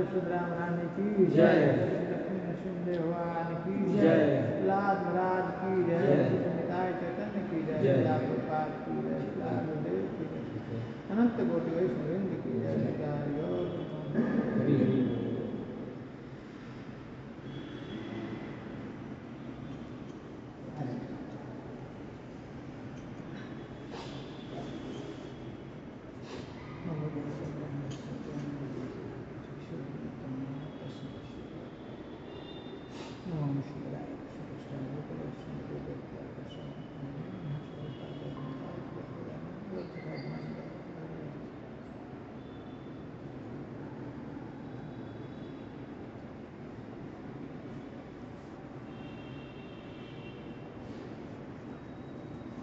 सुधराम रानी की जय, लक्ष्मी नरसिंह भगवान की जय, लाल महाराज की जय, निताय चैतन्य की जय, प्रभुपाद की जय, लाल गुरुदेव की जय, अनंत कोटि वैष्णववृंद की जय, निताय गौर हरि हरि।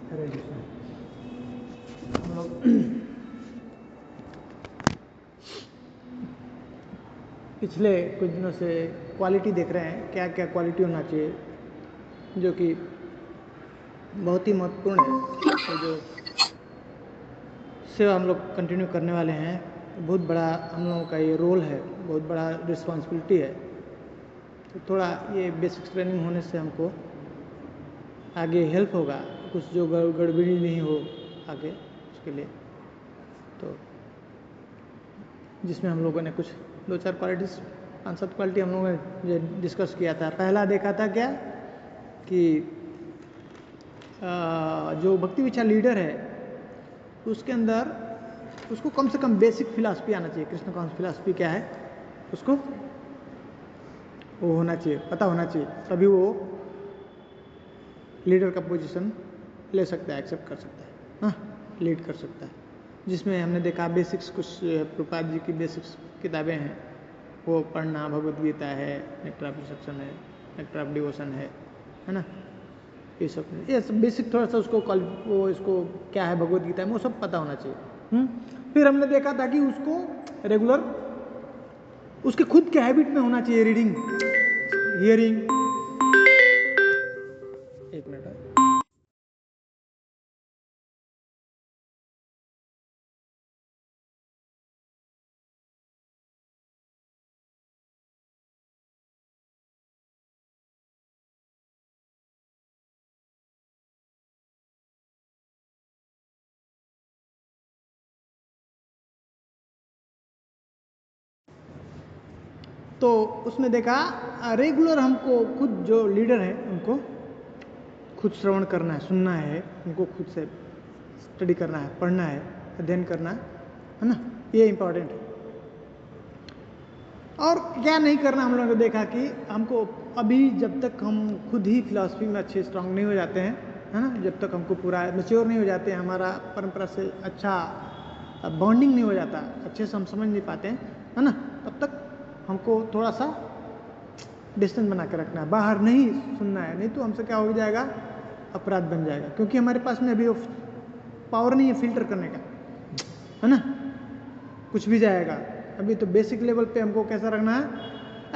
हरे कृष्ण। हम लोग पिछले कुछ दिनों से क्वालिटी देख रहे हैं, क्या क्या क्वालिटी होना चाहिए, जो कि बहुत ही महत्वपूर्ण है। तो जो सेवा हम लोग कंटिन्यू करने वाले हैं, बहुत बड़ा हम लोगों का ये रोल है, बहुत बड़ा रिस्पॉन्सिबिलिटी है। तो थोड़ा ये बेसिक ट्रेनिंग होने से हमको आगे हेल्प होगा, कुछ जो गड़बड़ी नहीं हो आगे उसके लिए। तो जिसमें हम लोगों ने कुछ 2-4 क्वालिटीज, 5-7 क्वालिटी हम लोगों ने डिस्कस किया था। पहला देखा था क्या कि जो भक्ति विचार लीडर है उसके अंदर उसको कम से कम बेसिक फिलॉसफी आना चाहिए। कृष्ण कॉन्स फिलॉसफी क्या है उसको वो होना चाहिए, पता होना चाहिए, तभी वो लीडर का पोजीशन ले सकता है, एक्सेप्ट कर सकता है, हाँ, लीड कर सकता है। जिसमें हमने देखा बेसिक्स, कुछ प्रभुपाद जी की बेसिक्स किताबें हैं वो पढ़ना, भगवद गीता है, नेक्टर ऑफ डिस्ट्रक्शन है, नेक्टर ऑफ डिवोशन है ना, ये सब बेसिक थोड़ा सा उसको वो इसको क्या है भगवद गीता में वो सब पता होना चाहिए। फिर हमने देखा था कि उसको रेगुलर उसके खुद के हैबिट में होना चाहिए रीडिंग, हियरिंग। एक मिनट है। तो उसमें देखा रेगुलर हमको खुद जो लीडर है उनको खुद श्रवण करना है, सुनना है, उनको खुद से स्टडी करना है, पढ़ना है, अध्ययन करना है ना, ये इम्पोर्टेंट है। और क्या नहीं करना, हम लोगों ने देखा कि हमको अभी जब तक हम खुद ही फिलॉसफी में अच्छे स्ट्रांग नहीं हो जाते हैं, है ना, जब तक हमको पूरा मैच्योर नहीं हो जाते हैं, हमारा परंपरा से अच्छा बॉन्डिंग नहीं हो जाता, अच्छे से हम समझ नहीं पाते हैं, है ना, तब तक हमको थोड़ा सा डिस्टेंस बना के रखना है, बाहर नहीं सुनना है, नहीं तो हमसे क्या हो जाएगा, अपराध बन जाएगा, क्योंकि हमारे पास में अभी वो पावर नहीं है फिल्टर करने का, है ना, कुछ भी जाएगा। अभी तो बेसिक लेवल पे हमको कैसा रखना है,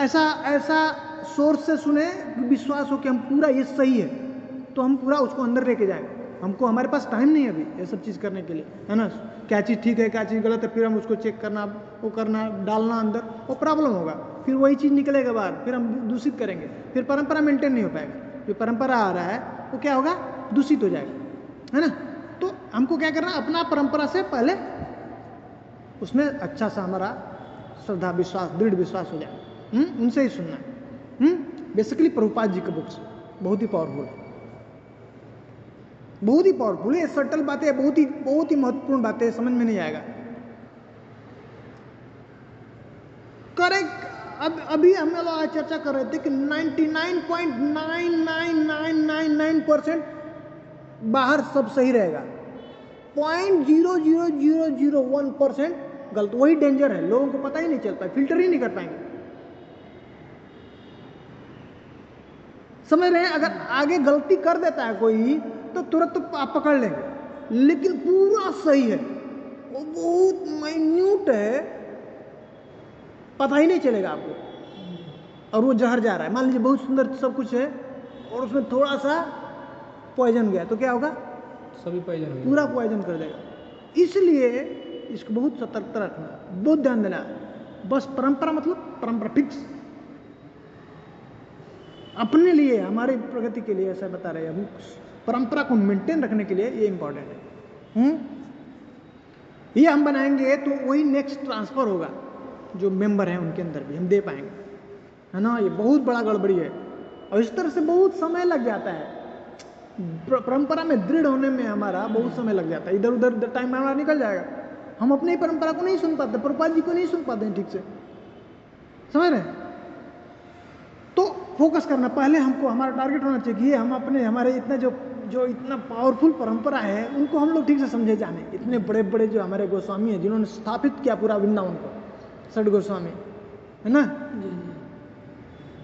ऐसा सोर्स से सुने, विश्वास हो कि हम पूरा ये सही है, तो हम पूरा उसको अंदर लेके जाएं। हमको हमारे पास टाइम नहीं है अभी ये सब चीज़ करने के लिए, है ना, क्या चीज़ ठीक है क्या चीज़ गलत है, फिर हम उसको चेक करना, वो करना, डालना अंदर, वो प्रॉब्लम होगा, फिर वही चीज़ निकलेगा बाहर, फिर हम दूषित करेंगे, फिर परंपरा मेंटेन नहीं हो पाएगा। जो परंपरा आ रहा है वो क्या होगा, दूषित हो जाएगा, है ना। तो हमको क्या करना, अपना परंपरा से पहले उसमें अच्छा सा हमारा श्रद्धा, विश्वास, दृढ़ विश्वास हो जाए, उनसे ही सुनना है। बेसिकली प्रभुपाद जी के बुक्स बहुत ही पावरफुल है, बहुत ही पावरफुल है। सटल बातें, बहुत ही महत्वपूर्ण बातें, समझ में नहीं आएगा। करेक्ट। अब अभी हम लोग चर्चा कर रहे थे कि 99.99999% बाहर सब सही रहेगा, 0.00001% गलत, वही डेंजर है, लोगों को पता ही नहीं चल पाए, फिल्टर ही नहीं कर पाएंगे, समझ रहे हैं। अगर आगे गलती कर देता है कोई तो तुरंत तो आप पकड़ लेंगे, लेकिन पूरा सही है, वो बहुत माइन्यूट है, पता ही नहीं चलेगा आपको, और वो जहर जा रहा है। मान लीजिए बहुत सुंदर सब कुछ है और उसमें थोड़ा सा पॉइजन गया तो क्या होगा, सभी पॉइजन, पूरा पॉइजन कर देगा। इसलिए इसको बहुत सतर्कता रखना, बहुत ध्यान देना। बस परंपरा मतलब परंपरा फिक्स, अपने लिए, हमारी प्रगति के लिए ऐसा बता रहे हैं। हम परंपरा को मेंटेन रखने के लिए ये इंपॉर्टेंट है। ये हम बनाएंगे तो वही नेक्स्ट ट्रांसफर होगा, जो मेंबर हैं उनके अंदर भी हम दे पाएंगे, है ना। ये बहुत बड़ा गड़बड़ी है और इस तरह से बहुत समय लग जाता है। परंपरा में दृढ़ होने में हमारा बहुत समय लग जाता है, इधर उधर टाइम हमारा निकल जाएगा। हम अपनी परंपरा को नहीं सुन पाते, प्रभुपाद जी को नहीं सुन पाते हैं ठीक से, समझ रहे हैं। तो फोकस करना पहले हमको, हमारा टारगेट होना चाहिए हम अपने, हमारे इतना जो इतना पावरफुल परंपरा है उनको हम लोग ठीक से समझे जाने। इतने बड़े बड़े जो हमारे गोस्वामी हैं जिन्होंने स्थापित किया पूरा वृंदावन को, षड गोस्वामी, है ना,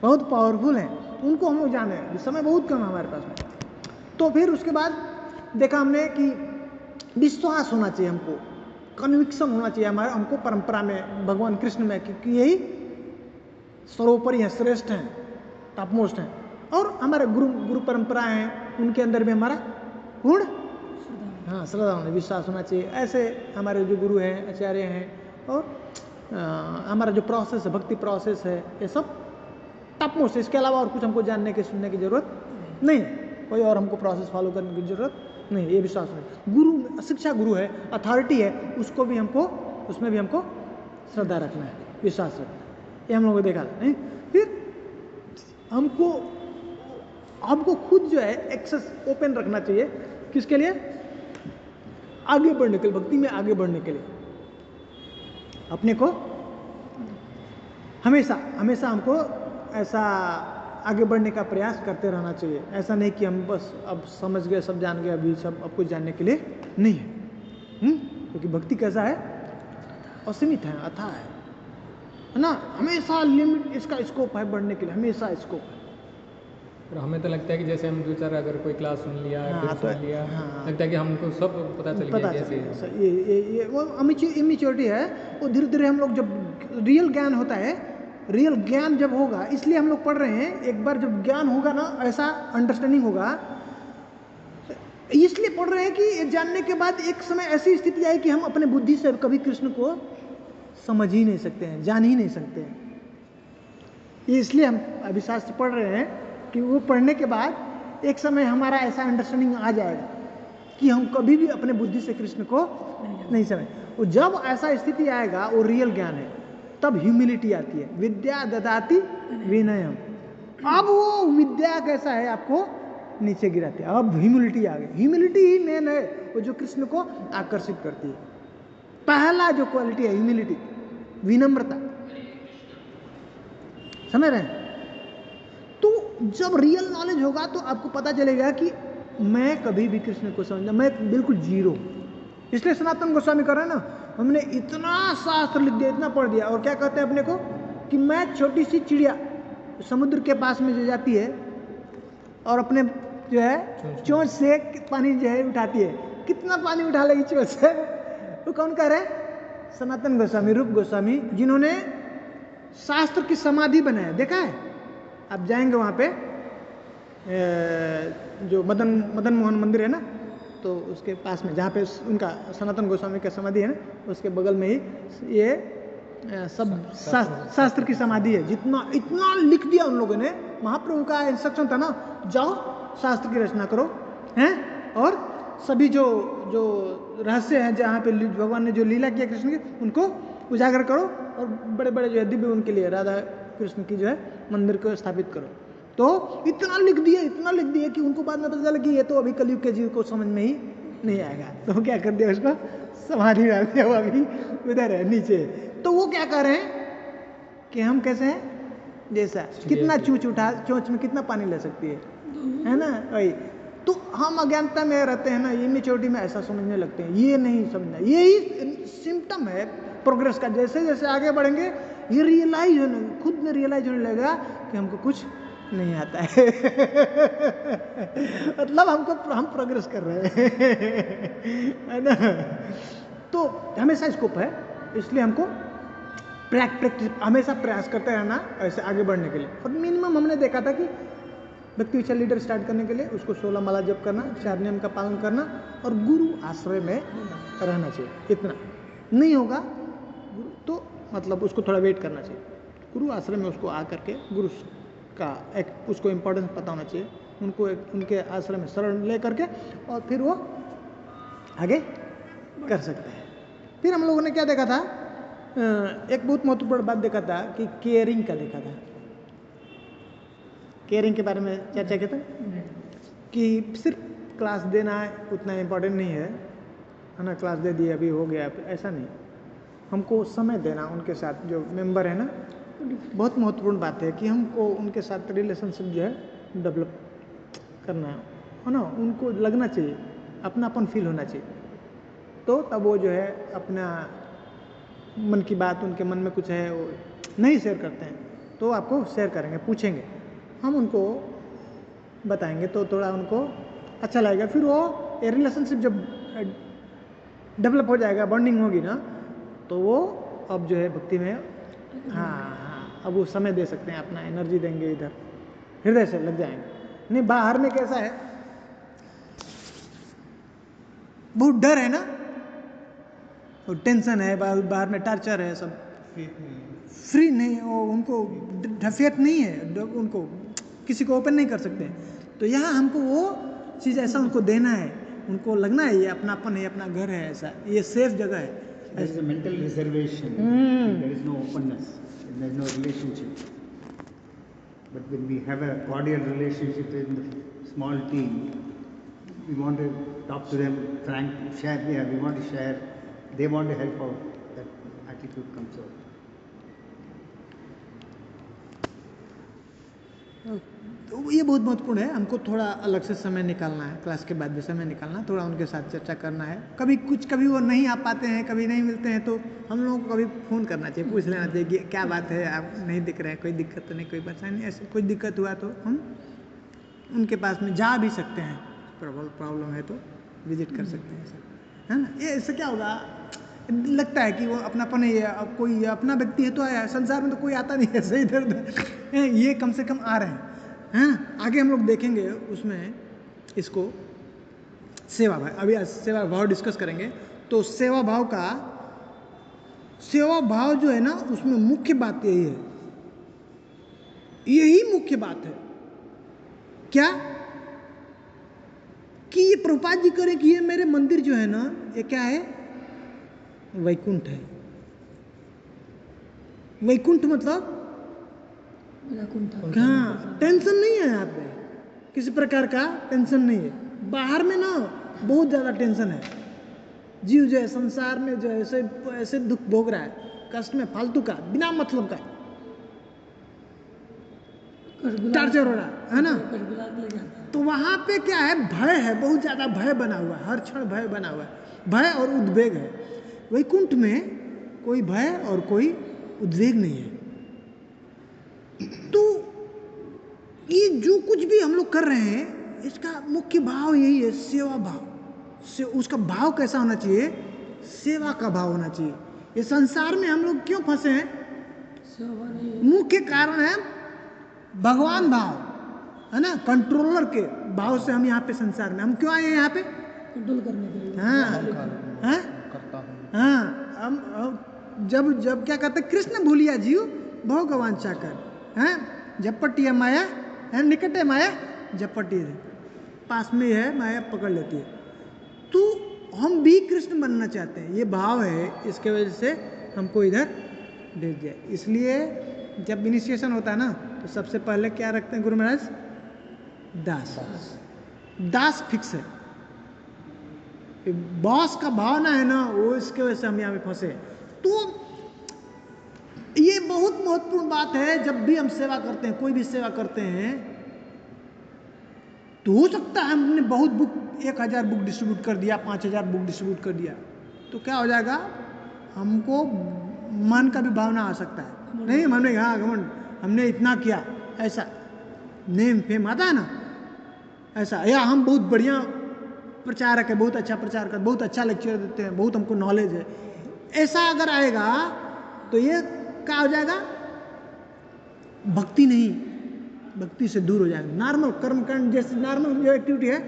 बहुत पावरफुल हैं, उनको हम लोग जाने। समय बहुत कम है हमारे पास में। तो फिर उसके बाद देखा हमने कि विश्वास होना चाहिए हमको, कन्विक्शन होना चाहिए हमारे, हमको परंपरा में, भगवान कृष्ण में, क्योंकि यही सर्वोपरि हैं, श्रेष्ठ हैं, टॉप मोस्ट हैं। और हमारे गुरु परंपरा हैं, उनके अंदर भी हमारा पूर्ण श्रद्धा होना, विश्वास होना चाहिए। ऐसे हमारे जो गुरु हैं, आचार्य हैं, और हमारा जो प्रोसेस है, भक्ति प्रोसेस है, ये सब टॉप मोस्ट है। इसके अलावा और कुछ हमको जानने की, सुनने की जरूरत नहीं, कोई और हमको प्रोसेस फॉलो करने की जरूरत नहीं। ये विश्वास नहीं, गुरु शिक्षा गुरु है, अथॉरिटी है, उसको भी हमको, उसमें भी हमको श्रद्धा रखना है, विश्वास रखना है। ये हम लोगों को देखा नहीं। फिर हमको खुद जो है एक्सेस ओपन रखना चाहिए, किसके लिए, आगे बढ़ने के लिए, भक्ति में आगे बढ़ने के लिए। अपने को हमेशा हमेशा हमको ऐसा आगे बढ़ने का प्रयास करते रहना चाहिए। ऐसा नहीं कि हम बस अब समझ गए, सब जान गए, अभी सब अब कुछ जानने के लिए नहीं है। क्योंकि भक्ति कैसा है, असीमित है, अथाह है ना। हमेशा लिमिट, इसका स्कोप है बढ़ने के लिए, हमेशा स्कोप है। और हमें तो लगता है कि जैसे हम 2-4 अगर कोई क्लास सुन लिया, लगता है कि हमको सब पता चल गया। जैसे ये वो इमेच्योरिटी है, वो धीरे धीरे हम लोग, जब रियल ज्ञान होता है, रियल ज्ञान जब होगा, इसलिए हम लोग पढ़ रहे हैं। एक बार जब ज्ञान होगा ना, ऐसा अंडरस्टैंडिंग होगा, इसलिए पढ़ रहे हैं कि ये जानने के बाद एक समय ऐसी स्थिति आई कि हम अपने बुद्धि से कभी कृष्ण को समझ ही नहीं सकते हैं, जान ही नहीं सकते हैं। इसलिए हम अभी शास्त्र पढ़ रहे हैं कि वो पढ़ने के बाद एक समय हमारा ऐसा अंडरस्टैंडिंग आ जाएगा कि हम कभी भी अपने बुद्धि से कृष्ण को नहीं समझ। वो जब ऐसा स्थिति आएगा, वो रियल ज्ञान है, तब ह्यूमिलिटी आती है। विद्या ददाति विनयम। अब वो विद्या कैसा है, आपको नीचे गिराती है। अब ह्यूमिलिटी आ गई। ह्यूमिलिटी ही मेन है, वो जो कृष्ण को आकर्षित करती है। पहला जो क्वालिटी है ह्यूमिलिटी, विनम्रता, समझ रहे हैं। तो जब रियल नॉलेज होगा तो आपको पता चलेगा कि मैं कभी भी कृष्ण को समझा, मैं बिल्कुल जीरो। इसलिए सनातन गोस्वामी कर रहे हैं ना, हमने इतना शास्त्र लिख दिया, इतना पढ़ दिया, और क्या कहते हैं अपने को कि मैं छोटी सी चिड़िया समुद्र के पास में जो जाती है और अपने जो है चोंच से पानी जो है उठाती है, कितना पानी उठा लेगी चोंच से, वो कौन कह रहे हैं, सनातन गोस्वामी, रूप गोस्वामी, जिन्होंने शास्त्र की समाधि बनाया। देखा है, आप जाएंगे वहाँ पे, जो मदन मोहन मंदिर है ना, तो उसके पास में जहाँ पे उनका सनातन गोस्वामी का समाधि है ना, उसके बगल में ही ये सब शास्त्र की समाधि है। इतना लिख दिया उन लोगों ने। महाप्रभु का इंस्ट्रक्शन था ना, जाओ शास्त्र की रचना करो, हैं, और सभी जो रहस्य हैं, जहाँ पे भगवान ने जो लीला किया कृष्ण की, उनको उजागर करो, और बड़े बड़े जो है दिव्य उनके लिए राधा कृष्ण की जो है मंदिर को स्थापित करो। तो इतना लिख दिया कि उनको बाद में पता चला कि ये तो अभी कलयुग के जीव को समझ में ही नहीं आएगा। तो क्या कर दिया, उसको समाधि डाल दिया, वो अभी उधर है नीचे। तो वो क्या कर रहे हैं कि हम कैसे हैं, जैसा कितना चोंच में कितना पानी ले सकती है ना, वही। तो हम अज्ञानता में रहते हैं ना, ये मेच्योरिटी में ऐसा समझने लगते हैं, ये नहीं समझना। यही सिम्टम है प्रोग्रेस का। जैसे जैसे आगे बढ़ेंगे, ये रियलाइज होने, खुद में रियलाइज होने लगेगा कि हमको कुछ नहीं आता है। मतलब हम प्रोग्रेस कर रहे हैं ना। तो हमेशा स्कोप है, इसलिए हमको प्रैक्टिस हमेशा प्रयास करते रहना ऐसे आगे बढ़ने के लिए। और मिनिमम हमने देखा था कि व्यक्ति विचार लीडर स्टार्ट करने के लिए उसको 16 माला जप करना, 4 नियम का पालन करना, और गुरु आश्रय में रहना चाहिए। इतना नहीं होगा तो मतलब उसको थोड़ा वेट करना चाहिए। गुरु आश्रम में उसको आकर के गुरु का एक उसको इम्पोर्टेंस पता होना चाहिए, उनको एक उनके आश्रम में शरण ले करके और फिर वो आगे कर सकते हैं। फिर हम लोगों ने क्या देखा था, एक बहुत महत्वपूर्ण बात देखा था कि केयरिंग का देखा था। केयरिंग के बारे में चर्चा किया था कि सिर्फ क्लास देना उतना इम्पोर्टेंट नहीं है ना, क्लास दे दी अभी हो गया, ऐसा नहीं। हमको समय देना उनके साथ, जो मेंबर है ना, बहुत महत्वपूर्ण बात है कि हमको उनके साथ रिलेशनशिप जो है डेवलप करना है ना, उनको लगना चाहिए, अपनापन फील होना चाहिए, तो तब वो जो है अपना मन की बात, उनके मन में कुछ है वो नहीं शेयर करते हैं तो आपको शेयर करेंगे, पूछेंगे, हम उनको बताएंगे तो थोड़ा उनको अच्छा लगेगा। फिर वो ये रिलेशनशिप जब डेवलप हो जाएगा, बॉन्डिंग होगी ना, तो वो अब जो है भक्ति में हाँ अब वो समय दे सकते हैं, अपना एनर्जी देंगे, इधर हृदय से लग जाएंगे। नहीं बाहर में कैसा है, बहुत डर है ना, और टेंशन है, बाहर में टॉर्चर है, सब फ्री नहीं, वो उनको फेथ नहीं है, उनको किसी को ओपन नहीं कर सकते। तो यहाँ हमको वो चीज़ ऐसा उनको देना है, उनको लगना है ये अपनापन है, अपना घर है, ऐसा ये सेफ जगह है। There is a mental reservation. There is no openness. There is no relationship. But when we have a cordial relationship in the small team, we want to talk to them, frank, share. Yeah, we want to share. They want to help out. That attitude comes out. तो ये बहुत महत्वपूर्ण है, हमको थोड़ा अलग से समय निकालना है, क्लास के बाद भी समय निकालना, थोड़ा उनके साथ चर्चा करना है। कभी वो नहीं आ पाते हैं, कभी नहीं मिलते हैं, तो हम लोगों को कभी फ़ोन करना चाहिए, पूछ लेना चाहिए कि क्या बात है, आप नहीं दिख रहे हैं, कोई दिक्कत तो नहीं, कोई परेशानी, ऐसे कोई दिक्कत हुआ तो हम उनके पास में जा भी सकते हैं, प्रॉब्लम है तो विजिट कर सकते हैं, है ना। ये इससे क्या होगा, लगता है कि वो अपनापन है, अब कोई अपना व्यक्ति है तो आया, संसार में तो कोई आता नहीं है ऐसे इधर, ये कम से कम आ रहे हैं ना। आगे हम लोग देखेंगे उसमें इसको सेवा भाव, अभी सेवा भाव डिस्कस करेंगे। तो सेवा भाव जो है ना, उसमें मुख्य बात यही है, यही मुख्य बात है क्या कि ये प्रभुपाद जी करें कि ये मेरे मंदिर जो है ना, ये क्या है, वैकुंठ है। वैकुंठ मतलब हाँ, टेंशन नहीं है यहाँ पे, किसी प्रकार का टेंशन नहीं है। बाहर में ना बहुत ज़्यादा टेंशन है, जीव जो है संसार में जो है ऐसे दुख भोग रहा है, कष्ट में, फालतू का, बिना मतलब का टार्चर हो रहा है ना। तो वहाँ पे क्या है, भय है, बहुत ज़्यादा भय बना हुआ है, हर क्षण भय बना हुआ है, भय और उद्वेग है। वैकुंठ में कोई भय और कोई उद्वेग नहीं है। तो ये जो कुछ भी हम लोग कर रहे हैं, इसका मुख्य भाव यही है, सेवा भाव। उसका भाव कैसा होना चाहिए, सेवा का भाव होना चाहिए। ये संसार में हम लोग क्यों फंसे हैं, मुख्य कारण है भगवान भाव, है ना, कंट्रोलर के भाव से हम यहाँ पे संसार में, हम क्यों आए हैं यहाँ पे, कंट्रोल करने के लिए। हम जब क्या कहते हैं, कृष्ण भूलिया जीव भगवान चाकर, हैं झपटी है माया, है निकट है माया झपटी है, पास में है माया पकड़ लेती है। तो हम भी कृष्ण बनना चाहते हैं, ये भाव है, इसके वजह से हमको इधर भेज दिया। इसलिए जब इनिशिएशन होता है ना, तो सबसे पहले क्या रखते हैं गुरु महाराज, दास फिक्स है। बॉस का भावना है ना, वो इसके वजह से हम यहाँ पे फंसे। तो ये बहुत महत्वपूर्ण बात है, जब भी हम सेवा करते हैं, कोई भी सेवा करते हैं, तो हो सकता है हमने बहुत बुक, 1000 बुक डिस्ट्रीब्यूट कर दिया, 5000 बुक डिस्ट्रीब्यूट कर दिया, तो क्या हो जाएगा, हमको मन का भी भावना आ सकता है, नहीं मन में हाँ घमंड, हमने इतना किया, ऐसा नेम फेम आता है ना, ऐसा, या हम बहुत बढ़िया प्रचारक है, बहुत अच्छा प्रचार कर, बहुत अच्छा लेक्चर देते हैं, बहुत हमको नॉलेज है, ऐसा अगर आएगा तो ये क्या हो जाएगा, भक्ति नहीं, भक्ति से दूर हो जाएगा, नॉर्मल कर्मकांड जैसे नॉर्मल जो एक्टिविटी है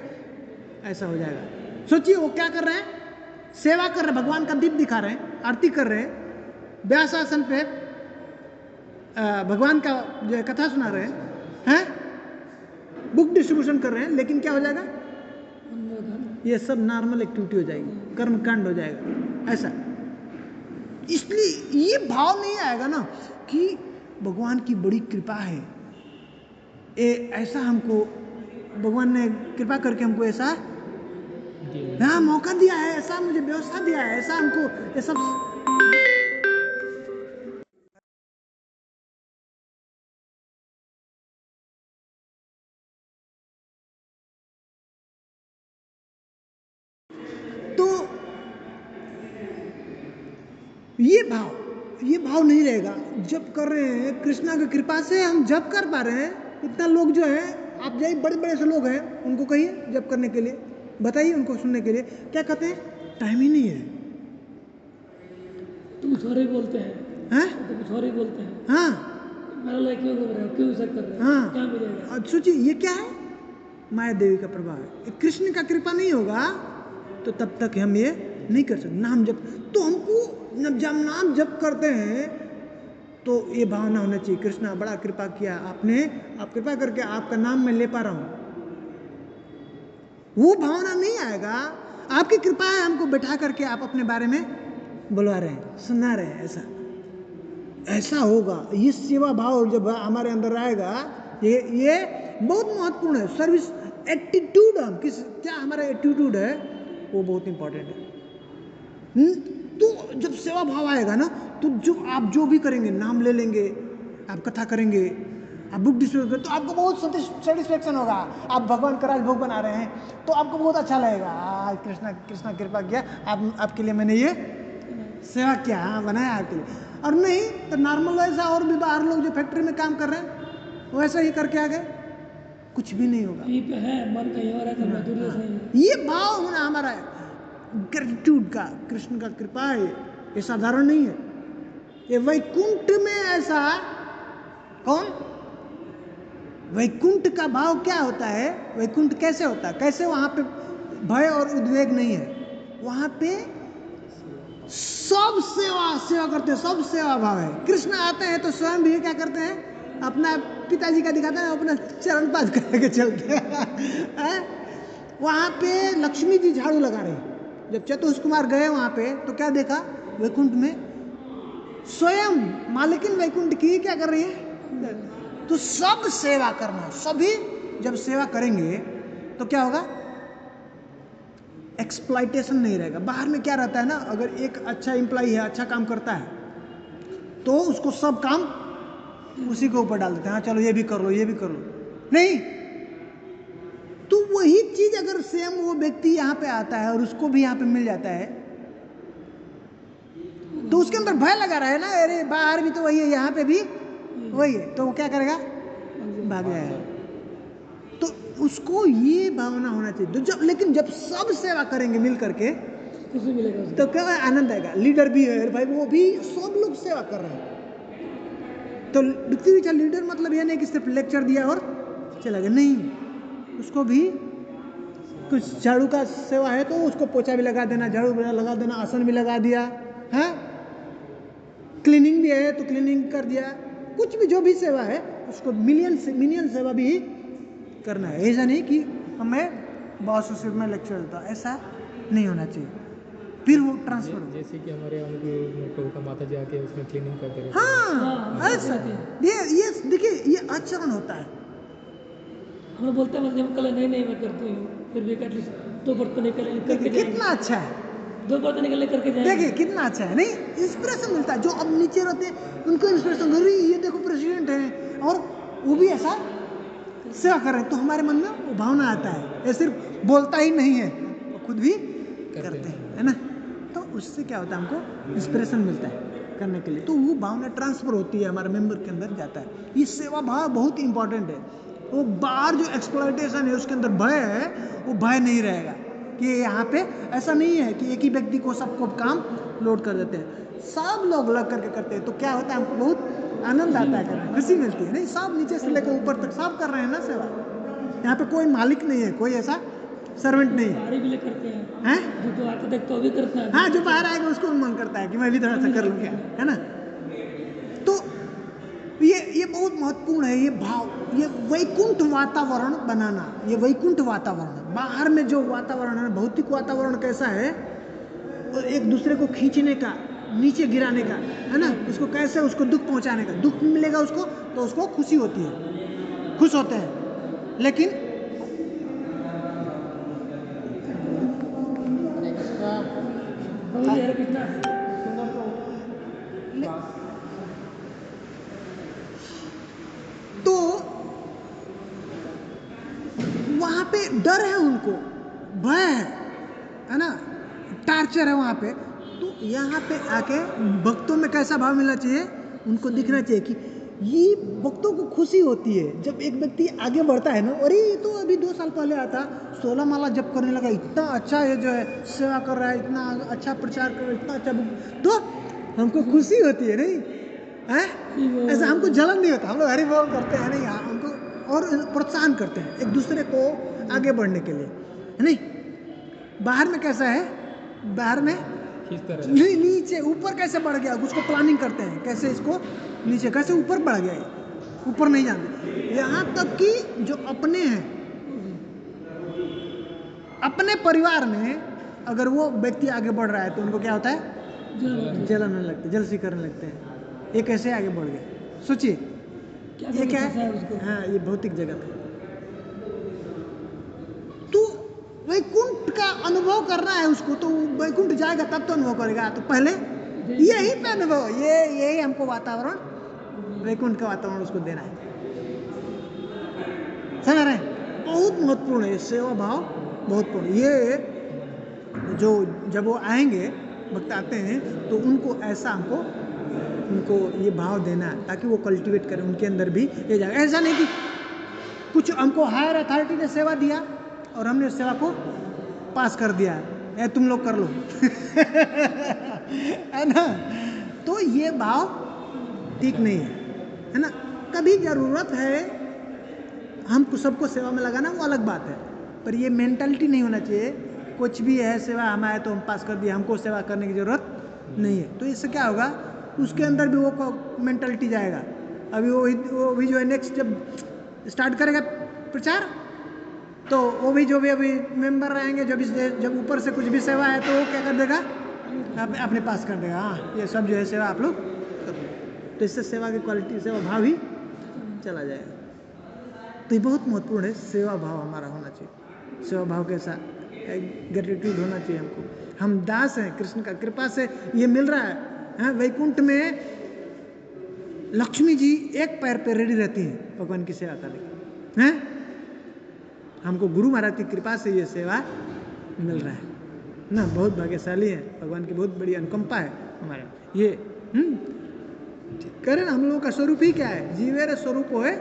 ऐसा हो जाएगा। सोचिए वो क्या कर रहे हैं, सेवा कर रहे हैं, भगवान का दीप दिखा रहे हैं, आरती कर रहे हैं, व्यासासन पे भगवान का जो है कथा सुना रहे हैं, बुक डिस्ट्रीब्यूशन कर रहे हैं, लेकिन क्या हो जाएगा, ये सब नॉर्मल एक्टिविटी हो जाएगी, कर्मकांड हो जाएगा ऐसा। इसलिए ये भाव नहीं आएगा ना कि भगवान की बड़ी कृपा है, ऐसा हमको भगवान ने कृपा करके हमको ऐसा मौका दिया है, ऐसा मुझे व्यवस्था दिया है, ऐसा हमको ये सब। तो ये भाव नहीं रहेगा। जब कर रहे हैं कृष्णा की कृपा से, हम जब कर पा रहे हैं, इतना लोग जो है, आप जाइए बड़े बड़े से लोग हैं, उनको कहिए जब करने के लिए, बताइए उनको सुनने के लिए, क्या कहते हैं, टाइम ही नहीं है। तुम सॉरी बोलते हैं, तुम सॉरी बोलते हैं, हाँ, मेरा लाइक क्यों कर रहे हो, क्यों ऐसा कर रहे हो, हाँ, क्या मिलेगा। और सोचिए ये क्या है, माया देवी का प्रभाव है। कृष्ण का कृपा नहीं होगा तो तब तक हम ये नहीं कर सकते। नाम जप तो हमको जब नाम जप करते हैं तो ये भावना होना चाहिए, कृष्णा बड़ा कृपा किया आपने, आप कृपा करके आपका नाम मैं ले पा रहा हूँ। वो भावना नहीं आएगा, आपकी कृपा है हमको बैठा करके आप अपने बारे में बुलवा रहे हैं, सुना रहे हैं, ऐसा होगा। ये सेवा भाव जब हमारे अंदर आएगा, ये बहुत महत्वपूर्ण है। सर्विस एटीट्यूड, हम क्या हमारा एटीट्यूड है वो बहुत इंपॉर्टेंट है। तो जब सेवा भाव आएगा ना, तो आप जो भी करेंगे, नाम ले लेंगे, आप कथा करेंगे, आप बुक डिस्ट्रीब्यूट करें, तो आपको बहुत सेटिस्फेक्शन होगा। आप भगवान का राजभोग बना रहे हैं तो आपको बहुत अच्छा लगेगा, कृष्णा कृपा किया, आपके लिए मैंने ये सेवा किया, बनाया आपके लिए। और नहीं तो नॉर्मल ऐसा, और भी बाहर लोग जो फैक्ट्री में काम कर रहे हैं वैसा ही करके आ गए, कुछ भी नहीं होगा। मन कहीं और है, ये भाव होना हमारा ग्रेटिट्यूड का, कृष्ण का कृपा है, ये साधारण नहीं है। ये वैकुंठ में ऐसा, कौन वैकुंठ का भाव क्या होता है, वैकुंठ कैसे होता है, कैसे वहां पे भय और उद्वेग नहीं है, वहां पे सब सेवा करते हैं, सब सेवा भाव है। कृष्ण आते हैं तो स्वयं भी क्या करते हैं, अपना पिताजी का दिखाते हैं, अपना चरण पाद करके चलते हैं। वहां पे लक्ष्मी जी झाड़ू लगा रहे हैं। जब चतुष कुमार गए वहां पे तो क्या देखा, वैकुंठ में स्वयं मालिकिन वैकुंठ की क्या कर रही है। तो सब सेवा करना, सभी जब सेवा करेंगे तो क्या होगा, एक्सप्लॉइटेशन नहीं रहेगा। बाहर में क्या रहता है ना, अगर एक अच्छा एम्प्लॉय है, अच्छा काम करता है तो उसको सब काम उसी के ऊपर डाल देते हैं, हाँ चलो ये भी कर लो, ये भी कर लो, नहीं। तो वही चीज अगर सेम वो व्यक्ति यहाँ पे आता है और उसको भी यहाँ पे मिल जाता है तो उसके अंदर भय लगा रहा है ना, अरे बाहर भी तो वही है, यहाँ पे भी वही है, तो वो क्या करेगा, भाग जाएगा। तो उसको ये भावना होना चाहिए। तो लेकिन जब सब सेवा करेंगे मिल करके तो क्या आनंद आएगा। लीडर भी है भाई, वो भी सब लोग सेवा कर रहे हैं। तो व्यक्ति का लीडर मतलब ये नहीं कि सिर्फ लेक्चर दिया और चला गया, नहीं, उसको भी कुछ झाड़ू का सेवा है तो उसको पोछा भी लगा देना, झाड़ू भी लगा देना, आसन भी लगा दिया है, क्लीनिंग भी है तो क्लीनिंग कर दिया, कुछ भी जो भी सेवा है उसको मिनियन सेवा भी करना है। ऐसा नहीं कि हमें बॉस सिर्फ में लेक्चर देता, ऐसा नहीं होना चाहिए। फिर वो ट्रांसफर जैसे कि हमारे उनको का माता जी आके उसमें क्लीनिंग करते रहते हैं। हाँ, ऐसा ये देखिए ये आचरण होता है। हम बोलते हैं कल नहीं मैं करती हूँ, फिर भी एटलीस्ट 2 बर्तन निकल करके कितना अच्छा है, 2 बर्तन निकल करके जाएंगे। देखिए कितना अच्छा है, नहीं इंस्पिरेशन मिलता है। जो अब नीचे रहते हैं उनको इंस्पिरेशन, अरे ये देखो प्रेसिडेंट है और वो भी ऐसा सेवा कर रहे हैं, तो हमारे मन में वो भावना आता है। ये सिर्फ बोलता ही नहीं है, वो खुद भी करते हैं, है ना। तो उससे क्या होता है, हमको इंस्पिरेशन मिलता है करने के लिए, तो वो भावना ट्रांसफर होती है, हमारे मेंबर के अंदर जाता है। ये सेवा भाव बहुत इंपॉर्टेंट है। वो बाहर जो एक्सप्लॉइटेशन है उसके अंदर भय है, वो भय नहीं रहेगा कि यहाँ पे ऐसा नहीं है कि एक ही व्यक्ति को सबको काम लोड कर देते हैं, सब लोग लग करके करते हैं। तो क्या होता है, हमको बहुत आनंद आता है, करने खुशी मिलती है। नहीं, सब नीचे से लेकर ऊपर तक सब कर रहे हैं ना सेवा। यहाँ पे कोई मालिक नहीं है, कोई ऐसा सर्वेंट नहीं। बाहरी भी ले करते हैं, हैं? जो तो आके देखते हो भी करता है। हाँ, जो बाहर आएगा उसको मन करता है कि मैं भी थोड़ा सा कर लूँ क्या, है ना। तो ये बहुत महत्वपूर्ण है, ये भाव, ये वैकुंठ वातावरण बनाना, ये वैकुंठ वातावरण। बाहर में जो वातावरण है, भौतिक वातावरण कैसा है, एक दूसरे को खींचने का, नीचे गिराने का, है ना, उसको कैसे, उसको दुख पहुंचाने का, दुख मिलेगा उसको तो उसको खुशी होती है, खुश होते हैं। लेकिन तो वहां पे डर है उनको, भय है ना, टार्चर है वहां पे। तो यहाँ पे आके भक्तों में कैसा भाव मिलना चाहिए, उनको दिखना चाहिए कि ये भक्तों को खुशी होती है जब एक व्यक्ति आगे बढ़ता है ना। अरे ये तो अभी 2 साल पहले आता, 16 माला जप करने लगा, इतना अच्छा ये जो है सेवा कर रहा है, इतना अच्छा प्रचार कर रहा है, इतना अच्छा, तो हमको खुशी होती है नहीं है, ऐसा हमको जलन नहीं होता। हम लोग हरि बोल करते हैं नहीं, हमको और प्रोत्साहन करते हैं एक दूसरे को आगे बढ़ने के लिए, है नहीं। बाहर में कैसा है, बाहर में नहीं, नीचे ऊपर कैसे बढ़ गया उसको प्लानिंग करते हैं, कैसे इसको नीचे, कैसे ऊपर बढ़ गया, ऊपर नहीं जानते। यहाँ तक कि जो अपने हैं, अपने परिवार में अगर वो व्यक्ति आगे बढ़ रहा है तो उनको क्या होता है, जलन होने लगती है, जलसी करने लगते हैं, ये कैसे आगे बढ़ गए। सोचिए ये क्या है, हाँ ये भौतिक जगत है। तो वैकुंठ का अनुभव करना है उसको, तो वैकुंठ जाएगा तब तो अनुभव करेगा। तो पहले यही पे अनुभव, यही हमको वातावरण, वैकुंठ का वातावरण उसको देना है, समझ रहे हैं। बहुत महत्वपूर्ण है सेवा भाव, बहुत महत्वपूर्ण। ये जो जब वो आएंगे, भक्त आते हैं तो उनको ऐसा हमको, उनको ये भाव देना है ताकि वो कल्टीवेट करें, उनके अंदर भी ये जाएगा। ऐसा नहीं कि कुछ हमको हायर अथॉरिटी ने सेवा दिया और हमने उस सेवा को पास कर दिया है, तुम लोग कर लो है ना। तो ये भाव ठीक नहीं है ना। कभी जरूरत है हमको सबको सेवा में लगाना, वो अलग बात है, पर ये मेंटालिटी नहीं होना चाहिए कुछ भी है सेवा हमारे तो हम पास कर दिया, हमको सेवा करने की जरूरत नहीं है। तो इससे क्या होगा, उसके अंदर भी वो मेंटालिटी जाएगा। अभी वो भी जो है नेक्स्ट जब स्टार्ट करेगा प्रचार, तो वो भी जो भी अभी मेंबर रहेंगे, जब ऊपर से कुछ भी सेवा है तो वो क्या कर देगा, अपने पास कर देगा, हाँ ये सब जो है सेवा आप लोग कर लो। तो इससे सेवा की क्वालिटी, सेवा भाव ही चला जाएगा। तो ये बहुत महत्वपूर्ण है, सेवा भाव हमारा होना चाहिए। सेवा भाव के साथ ग्रेटिट्यूड होना चाहिए हमको। हम दास हैं, कृष्ण का कृपा से ये मिल रहा है। वैकुंठ में लक्ष्मी जी एक पैर पे रेडी रहती हैं भगवान की सेवा करने हैं। हमको गुरु महाराज की कृपा से ये सेवा मिल रहा है ना, बहुत भाग्यशाली है, भगवान की बहुत बड़ी अनुकंपा है हमारे ये। करें हम लोगों का स्वरूप ही क्या है, जीवेर स्वरूप है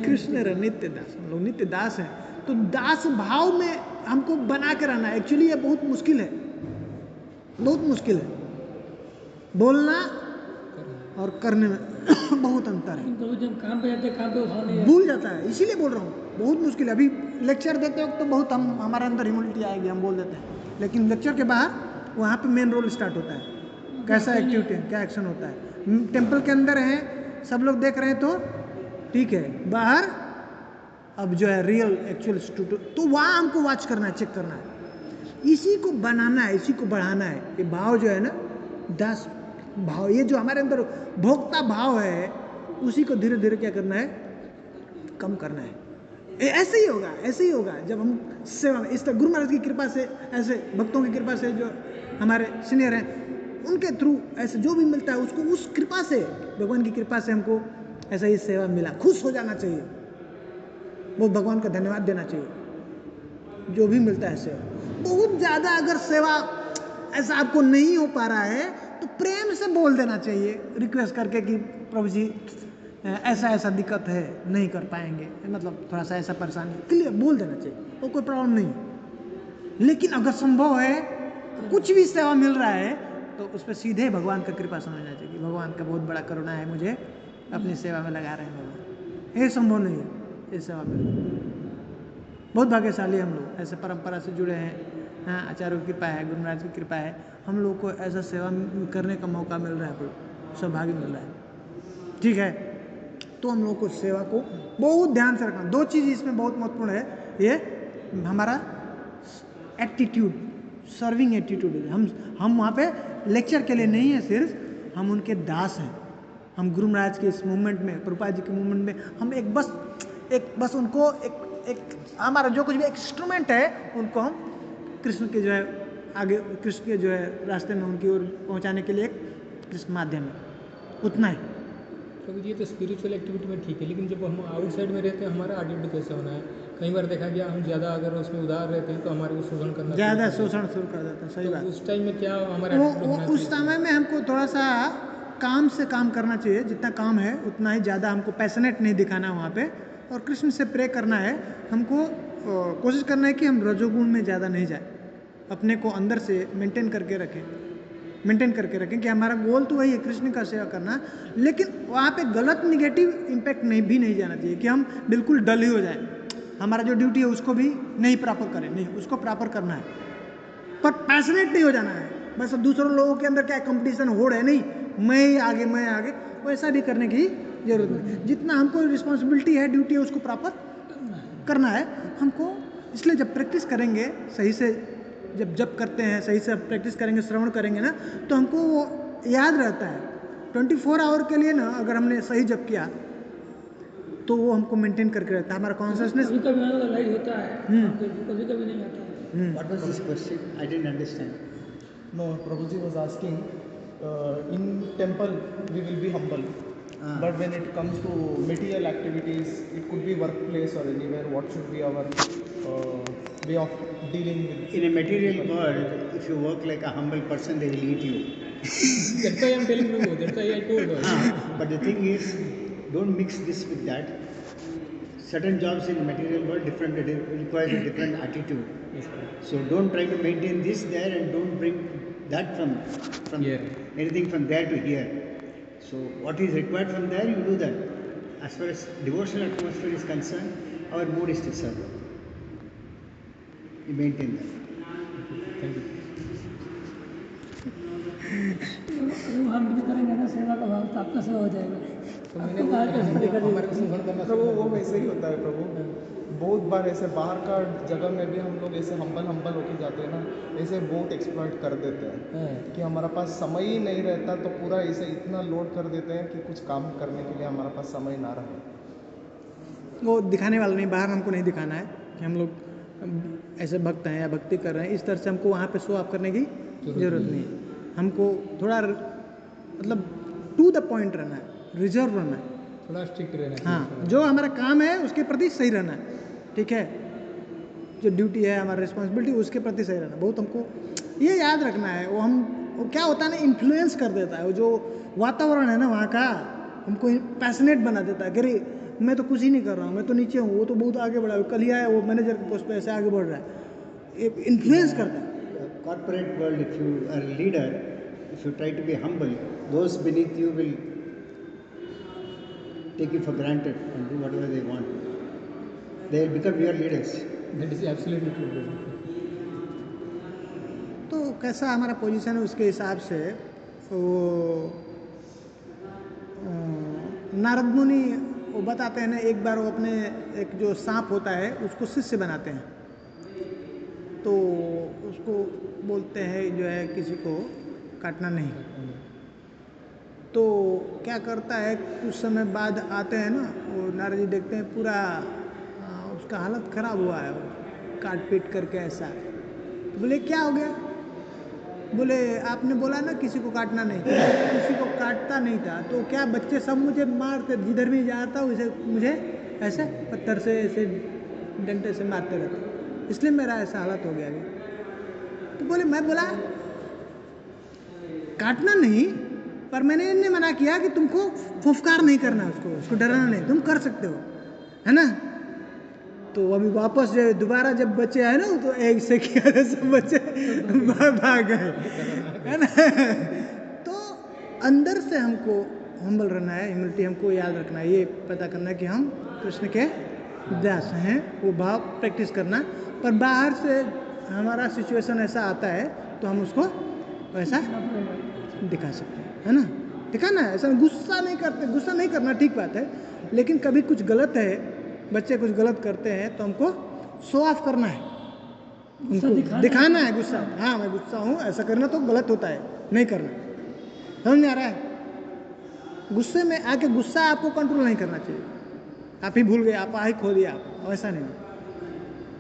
कृष्ण रे नित्य दास। हम लोग नित्य दास हैं, तो दास भाव में हमको बना के रहना। एक्चुअली ये बहुत मुश्किल है, बहुत मुश्किल है। बोलना और करने में बहुत अंतर है। जब काम पे जाते हैं, काम पे भाव नहीं भूल जाता है, इसीलिए बोल रहा हूँ बहुत मुश्किल है। अभी लेक्चर देते वक्त तो बहुत हमारे अंदर ह्यूमिलिटी आएगी, हम बोल देते हैं, लेकिन लेक्चर के बाहर वहाँ पे मेन रोल स्टार्ट होता है, कैसा एक्टिविटी, क्या एक्शन होता है। टेम्पल के अंदर है, सब लोग देख रहे हैं तो ठीक है, बाहर अब जो है रियल एक्चुअल स्टूडेंट, तो वहाँ हमको वॉच करना है, चेक करना है, इसी को बनाना है, इसी को बढ़ाना है। ये भाव जो है ना, दास भाव, ये जो हमारे अंदर भोक्ता भाव है, उसी को धीरे धीरे क्या करना है, कम करना है। ऐसे ही होगा, ऐसे ही होगा जब हम सेवा में, इस तरह गुरु महाराज की कृपा से, ऐसे भक्तों की कृपा से, जो हमारे सीनियर हैं उनके थ्रू ऐसे जो भी मिलता है उसको, उस कृपा से, भगवान की कृपा से हमको ऐसा ही सेवा मिला, खुश हो जाना चाहिए, वो भगवान का धन्यवाद देना चाहिए जो भी मिलता है सेवा। बहुत ज़्यादा अगर सेवा ऐसा आपको नहीं हो पा रहा है तो प्रेम से बोल देना चाहिए, रिक्वेस्ट करके कि प्रभु जी ऐसा ऐसा दिक्कत है, नहीं कर पाएंगे, मतलब थोड़ा सा ऐसा परेशानी, क्लियर बोल देना चाहिए, वो कोई प्रॉब्लम नहीं। लेकिन अगर संभव है, कुछ भी सेवा मिल रहा है तो उस पर सीधे भगवान का कृपा समझना चाहिए, भगवान का बहुत बड़ा करुणा है, मुझे अपनी सेवा में लगा रहे हैं भगवान। ये संभव नहीं है इस सेवा में, बहुत भाग्यशाली हम लोग, ऐसे परंपरा से जुड़े हैं। हाँ, आचार्यों की कृपा है, गुरु महाराज की कृपा है, हम लोग को ऐसा सेवा करने का मौका मिल रहा है, सौभाग्य मिल रहा है। ठीक है, तो हम लोग को सेवा को बहुत ध्यान से रखना। 2 चीज़ इसमें बहुत महत्वपूर्ण है, ये हमारा एटीट्यूड, सर्विंग एटीट्यूड। हम वहाँ पे लेक्चर के लिए नहीं है, सिर्फ हम उनके दास हैं। हम गुरु महाराज के इस मूवमेंट में, प्रभुपाद जी के मूवमेंट में, हम एक बस उनको एक हमारा जो कुछ भी इंस्ट्रूमेंट है, उनको हम कृष्ण के जो है आगे, कृष्ण के जो है रास्ते में उनकी ओर पहुँचाने के लिए एक कृष्ण माध्यम है, उतना ही। तो ये तो स्पिरिचुअल एक्टिविटी में ठीक है, लेकिन जब हम आउटसाइड में रहते हैं हमारा एटीट्यूड कैसे होना है? कई बार देखा गया हम ज़्यादा अगर उसमें उदार रहते हैं तो हमारे को शोषण करना, ज़्यादा शोषण शुरू कर देते हैं। सही बात। उस टाइम में क्या हमारा उस समय में हमको थोड़ा सा काम से काम करना चाहिए, जितना काम है उतना ही, ज़्यादा हमको पैशनेट नहीं दिखाना वहाँ पे, और कृष्ण से प्रे करना है। हमको कोशिश करना है कि हम रजोगुण में ज़्यादा नहीं जाए, अपने को अंदर से मेंटेन करके रखें कि हमारा गोल तो वही है, कृष्ण का सेवा करना, लेकिन वहाँ पे गलत निगेटिव इम्पैक्ट नहीं जाना चाहिए कि हम बिल्कुल डल ही हो जाए। हमारा जो ड्यूटी है उसको भी नहीं प्रॉपर करें, नहीं, उसको प्रॉपर करना है, पर पैशनेट नहीं हो जाना है। बस दूसरों लोगों के अंदर क्या कंपटीशन हो रहा है, नहीं, मैं आगे, वैसा भी करने की जरूरत नहीं। जितना हमको रिस्पॉन्सिबिलिटी है, ड्यूटी है, उसको प्रॉपर करना है हमको। इसलिए जब प्रैक्टिस करेंगे सही से, जब करते हैं सही से प्रैक्टिस करेंगे, श्रवण करेंगे ना, तो हमको वो याद रहता है 24 आवर के लिए ना। अगर हमने सही जप किया तो वो हमको मेंटेन करके रहता है, हमारा कॉन्शियसनेस। कभी लाइट होता है, कभी नहीं आता है। What was this question? I didn't understand. No, Prabhuji was asking, in temple we will be humble, but when it comes to material activities, it could be workplace or anywhere, what should be our way of dealing with? In a material world, if you work like a humble person, they will eat you. That's why I'm telling you, that's why I told you. But the thing is, don't mix this with that. Certain jobs in material world requires a different attitude. So don't try to maintain this there and don't bring that from Here. anything from there to here. So what is required from there, you do that. As far as devotional atmosphere is concerned, our mood is to serve. We maintain that. Thank you. हम भी करेंगे ना सेवा का भाव, तो आपका सेवा हो जाएगा। तो मैंने हमारे को शोषण करना प्रभु वो वैसे ही होता है प्रभु। बहुत बार ऐसे बाहर का जगह में भी हम लोग ऐसे हम्बल होके जाते हैं ना, ऐसे बहुत एक्सप्लॉइट कर देते हैं कि हमारा पास समय ही नहीं रहता, तो पूरा ऐसे इतना लोड कर देते हैं कि कुछ काम करने के लिए हमारा पास समय ना रहे। वो दिखाने वाला नहीं, बाहर हमको नहीं दिखाना है कि हम लोग ऐसे भक्त हैं या भक्ति कर रहे हैं। इस तरह से हमको वहाँ पे शो ऑफ करने की जरूरत नहीं है। हमको थोड़ा मतलब टू द पॉइंट रहना है, रिजर्व रहना है, थोड़ा स्ट्रिक्ट रहना है। हाँ, जो हमारा काम है उसके प्रति सही रहना है, ठीक है। जो ड्यूटी है, हमारा रिस्पॉन्सिबिलिटी, उसके प्रति सही रहना। बहुत हमको ये याद रखना है। वो क्या होता है ना, इन्फ्लुएंस कर देता है। वो जो वातावरण है ना वहाँ का, हमको पैशनेट बना देता है कि अरे मैं तो कुछ ही नहीं कर रहा हूँ, मैं तो नीचे हूँ, वो तो बहुत आगे बढ़ा है, कल ही आया वो मैनेजर के पोस्ट पे, ऐसे आगे बढ़ रहा है। इन्फ्लुएंस करता है। Corporate world, if you are a leader, if you try to be humble, those beneath you will take you for granted and do whatever they want. They will become your leaders. That is absolutely true. तो कैसा हमारा position है उसके हिसाब से वो नारद मुनि वो बताते हैं ना, एक बार वो अपने एक जो सांप होता है उसको शिष्य बनाते हैं, तो उसको बोलते हैं जो है किसी को काटना नहीं। तो क्या करता है, कुछ समय बाद आते हैं ना, वो नारद जी देखते हैं पूरा उसका हालत ख़राब हुआ है, काट पीट करके ऐसा। तो बोले क्या हो गया? बोले आपने बोला ना किसी को काटना नहीं, किसी को काटता नहीं था, तो क्या बच्चे सब मुझे मारते, जिधर भी जाता हूँ उसे मुझे ऐसे पत्थर से ऐसे डंडे से मारते रहते, इसलिए मेरा ऐसा हालत हो गया अभी। तो बोले मैं बोला काटना नहीं, पर मैंने इन्हें मना किया कि तुमको फुफकार नहीं करना, उसको डराना नहीं, तुम कर सकते हो, है ना। तो अभी वापस जो दोबारा जब बच्चे आए ना, तो एक से किया सब बच्चे भाग गए, है ना। तो अंदर से हमको हम्बल रहना है, ह्यूमिलिटी हमको याद रखना है, ये पता करना है कि हम कृष्ण के दास हैं, वो भाव प्रैक्टिस करना। पर बाहर से हमारा सिचुएशन ऐसा आता है तो हम उसको वैसा दिखा सकते हैं, है ना, दिखाना है। ऐसा गुस्सा नहीं करते, गुस्सा नहीं करना ठीक बात है, लेकिन कभी कुछ गलत है, बच्चे कुछ गलत करते हैं तो हमको शो ऑफ करना है, उनको दिखाना है गुस्सा, हाँ मैं गुस्सा हूँ, ऐसा करना तो गलत होता है, नहीं करना। समझ में आ रहा है? गुस्से में आके गुस्सा आपको कंट्रोल नहीं करना चाहिए, आप ही भूल गए, आप ही खो दिया, आप ऐसा नहीं।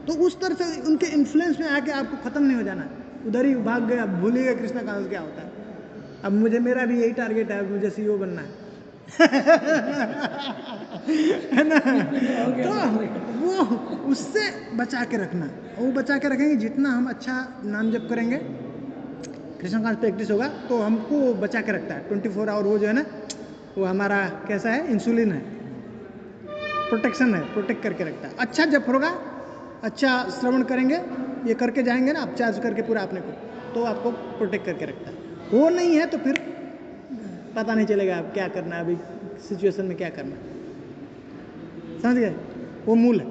तो उस तरह से उनके इन्फ्लुएंस में आके आपको खत्म नहीं हो जाना, उधर ही भाग गए, अब भूल ही गए कृष्ण का क्या होता है। अब मुझे, मेरा भी यही टारगेट है, मुझे सीईओ बनना है है ना। तो वो उससे बचा के रखना, वो बचा के रखेंगे। जितना हम अच्छा नाम जप करेंगे, कृष्ण का प्रैक्टिस होगा, तो हमको बचा के रखता है 24 आवर। वो जो है ना, वो हमारा कैसा है, इंसुलिन है, प्रोटेक्शन है, प्रोटेक्ट करके रखता है। अच्छा जप होगा, अच्छा श्रवण करेंगे, ये करके जाएंगे ना आप, चार्ज करके पूरा अपने को, तो आपको प्रोटेक्ट करके रखता है। वो नहीं है तो फिर पता नहीं चलेगा आप क्या करना है, अभी सिचुएशन में क्या करना है। समझ गए? वो मूल है।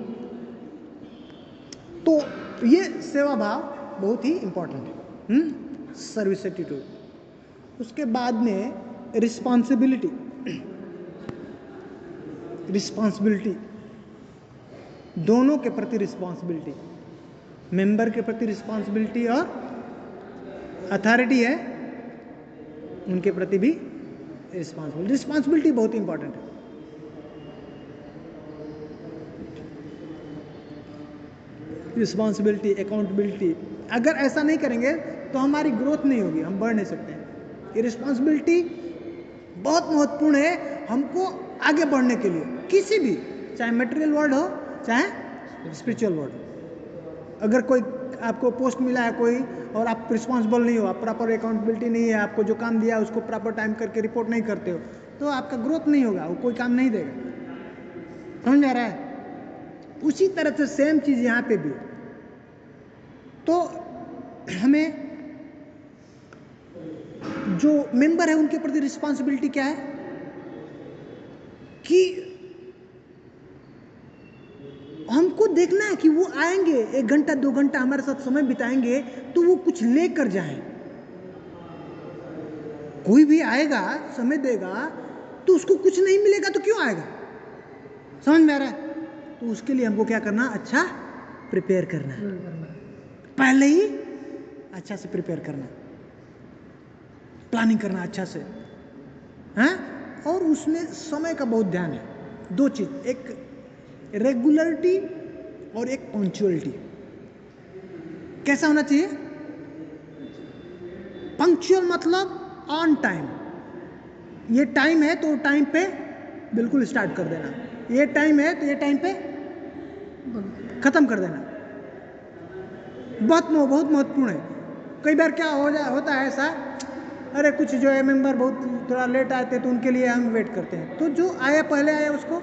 तो ये सेवा भाव बहुत ही इंपॉर्टेंट है, सर्विस एटीट्यूड। उसके बाद में रिस्पॉन्सिबिलिटी, रिस्पॉन्सिबिलिटी दोनों के प्रति रिस्पॉन्सिबिलिटी, मेंबर के प्रति रिस्पॉन्सिबिलिटी और अथॉरिटी है उनके प्रति भी रिस्पॉन्सिबिलिटी। रिस्पॉन्सिबिलिटी बहुत इंपॉर्टेंट है। रिस्पॉन्सिबिलिटी, अकाउंटेबिलिटी, अगर ऐसा नहीं करेंगे तो हमारी ग्रोथ नहीं होगी, हम बढ़ नहीं सकते हैं। ये रिस्पॉन्सिबिलिटी बहुत महत्वपूर्ण है हमको आगे बढ़ने के लिए, किसी भी, चाहे मटेरियल वर्ल्ड हो चाहे स्पिरिचुअल वर्ल्ड हो। अगर कोई आपको पोस्ट मिला है कोई, और आप रिस्पॉन्सिबल नहीं हो, आप प्रॉपर अकाउंटेबिलिटी नहीं है, आपको जो काम दिया उसको प्रॉपर टाइम करके रिपोर्ट नहीं करते हो, तो आपका ग्रोथ नहीं होगा, वो कोई काम नहीं देगा। समझ आ रहा है? उसी तरह से सेम चीज यहाँ पे भी। तो हमें जो मेंबर है उनके प्रति रिस्पॉन्सिबिलिटी क्या है कि हमको देखना है कि वो आएंगे 1 घंटा 2 घंटा हमारे साथ समय बिताएंगे तो वो कुछ लेकर जाएं। कोई भी आएगा, समय देगा, तो उसको कुछ नहीं मिलेगा तो क्यों आएगा? समझ में आ रहा है? तो उसके लिए हमको क्या करना, अच्छा प्रिपेयर करना, पहले ही अच्छा से प्रिपेयर करना, प्लानिंग करना अच्छा से, हैं? और उसमें समय का बहुत ध्यान है। 2 चीज, एक रेगुलरिटी और एक पंक्चुअलिटी। कैसा होना चाहिए? पंक्चुअल मतलब ऑन टाइम। ये टाइम है तो टाइम पे बिल्कुल स्टार्ट कर देना, ये टाइम है तो ये टाइम पे खत्म कर देना। बहुत महत्वपूर्ण है। कई बार क्या होता है ऐसा, अरे कुछ जो है मेंबर बहुत थोड़ा लेट आते हैं तो उनके लिए हम वेट करते हैं, तो जो आया पहले आया उसको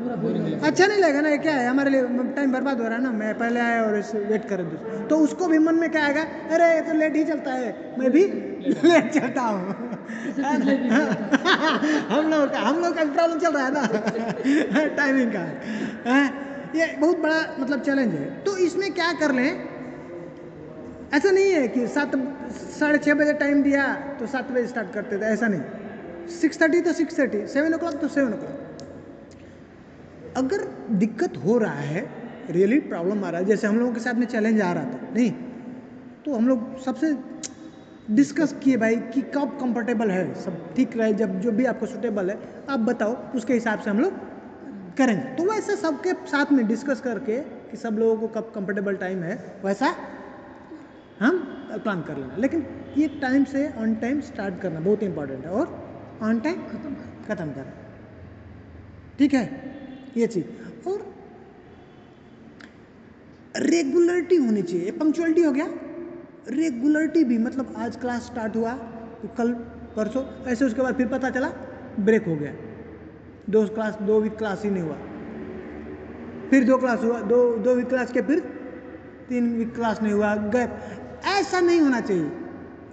अच्छा नहीं लगेगा ना, ये क्या है, हमारे लिए टाइम बर्बाद हो रहा है ना, मैं पहले आया और इसे वेट कर दूँ, तो उसको भी मन में क्या आएगा, अरे ये तो लेट ही चलता है, मैं भी लेट चलता हूँ। हम लोग का प्रॉब्लम चल रहा है ना टाइमिंग का। ये बहुत बड़ा मतलब चैलेंज है। तो इसमें क्या कर लें, ऐसा नहीं है कि 7-6:30 बजे टाइम दिया तो 7 बजे स्टार्ट करते थे, ऐसा नहीं। 6:30 तो 6:30, 7 o'clock तो 7 o'clock। अगर दिक्कत हो रहा है, रियली प्रॉब्लम आ रहा है, जैसे हम लोगों के साथ में चैलेंज आ रहा था नहीं, तो हम लोग सबसे डिस्कस किए भाई कि कब कंफर्टेबल है, सब ठीक रहे, जब जो भी आपको सूटेबल है आप बताओ, उसके हिसाब से हम लोग करेंगे। तो वैसे सबके साथ में डिस्कस करके कि सब लोगों को कब कंफर्टेबल टाइम है वैसा हम प्लान कर लेना। लेकिन ये टाइम से ऑन टाइम स्टार्ट करना बहुत इंपॉर्टेंट है, और ऑन टाइम खत्म करना, ठीक है ये चीज। और रेगुलरिटी होनी चाहिए। पंक्चुअलिटी हो गया, रेगुलरिटी भी, मतलब आज क्लास स्टार्ट हुआ तो कल परसों ऐसे, उसके बाद फिर पता चला ब्रेक हो गया, 2 वीक क्लास ही नहीं हुआ, फिर 2 क्लास हुआ, 2 वीक क्लास के फिर 3 वीक क्लास नहीं हुआ, गैप। ऐसा नहीं होना चाहिए।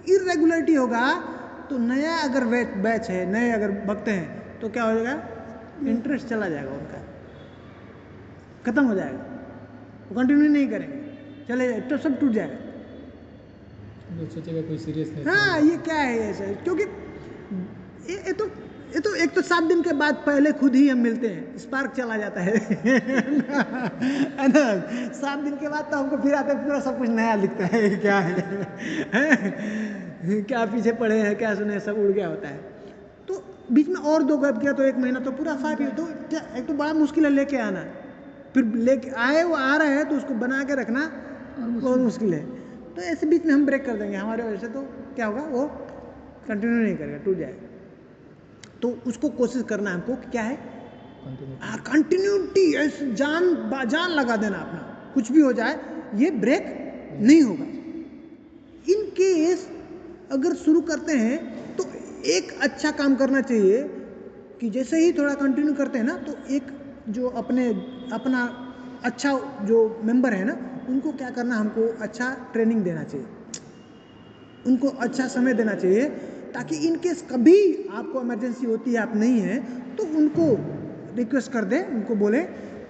इरेगुलरिटी होगा तो नया अगर बैच है, नए अगर भक्त हैं तो क्या हो जाएगा, इंटरेस्ट चला जाएगा उनका। खत्म हो जाएगा, वो कंटिन्यू नहीं करेंगे, चले जाए तो सब टूट जाएगा। लोग सोचेगा कोई सीरियस नहीं। हाँ, ये क्या है ऐसा, क्योंकि ये तो एक तो 7 दिन के बाद पहले खुद ही हम मिलते हैं, स्पार्क चला जाता है है ना। 7 दिन के बाद तो हमको फिर आते पूरा सब कुछ नया लिखता है, क्या है क्या पीछे पड़े हैं, क्या सुने, सब उड़ गया होता है। तो बीच में और 2 गैप किया तो 1 महीना तो पूरा 5 ईयर, तो एक तो बड़ा मुश्किल है लेके आना, फिर लेके आए वो आ रहे हैं तो उसको बना के रखना बहुत मुश्किल है। तो ऐसे बीच में हम ब्रेक कर देंगे हमारे वजह से, तो क्या होगा, वो कंटिन्यू नहीं करेगा, टूट जाएगा। तो उसको कोशिश करना है हमको कि क्या है, कंटिन्यूटी, जान लगा देना अपना, कुछ भी हो जाए ये ब्रेक नहीं होगा। इन केस अगर शुरू करते हैं तो एक अच्छा काम करना चाहिए कि जैसे ही थोड़ा कंटिन्यू करते हैं ना, तो एक जो अपना अच्छा जो मेंबर है ना, उनको क्या करना, हमको अच्छा ट्रेनिंग देना चाहिए, उनको अच्छा समय देना चाहिए, ताकि इन केस कभी आपको इमरजेंसी होती है, आप नहीं हैं, तो उनको रिक्वेस्ट कर दें, उनको बोले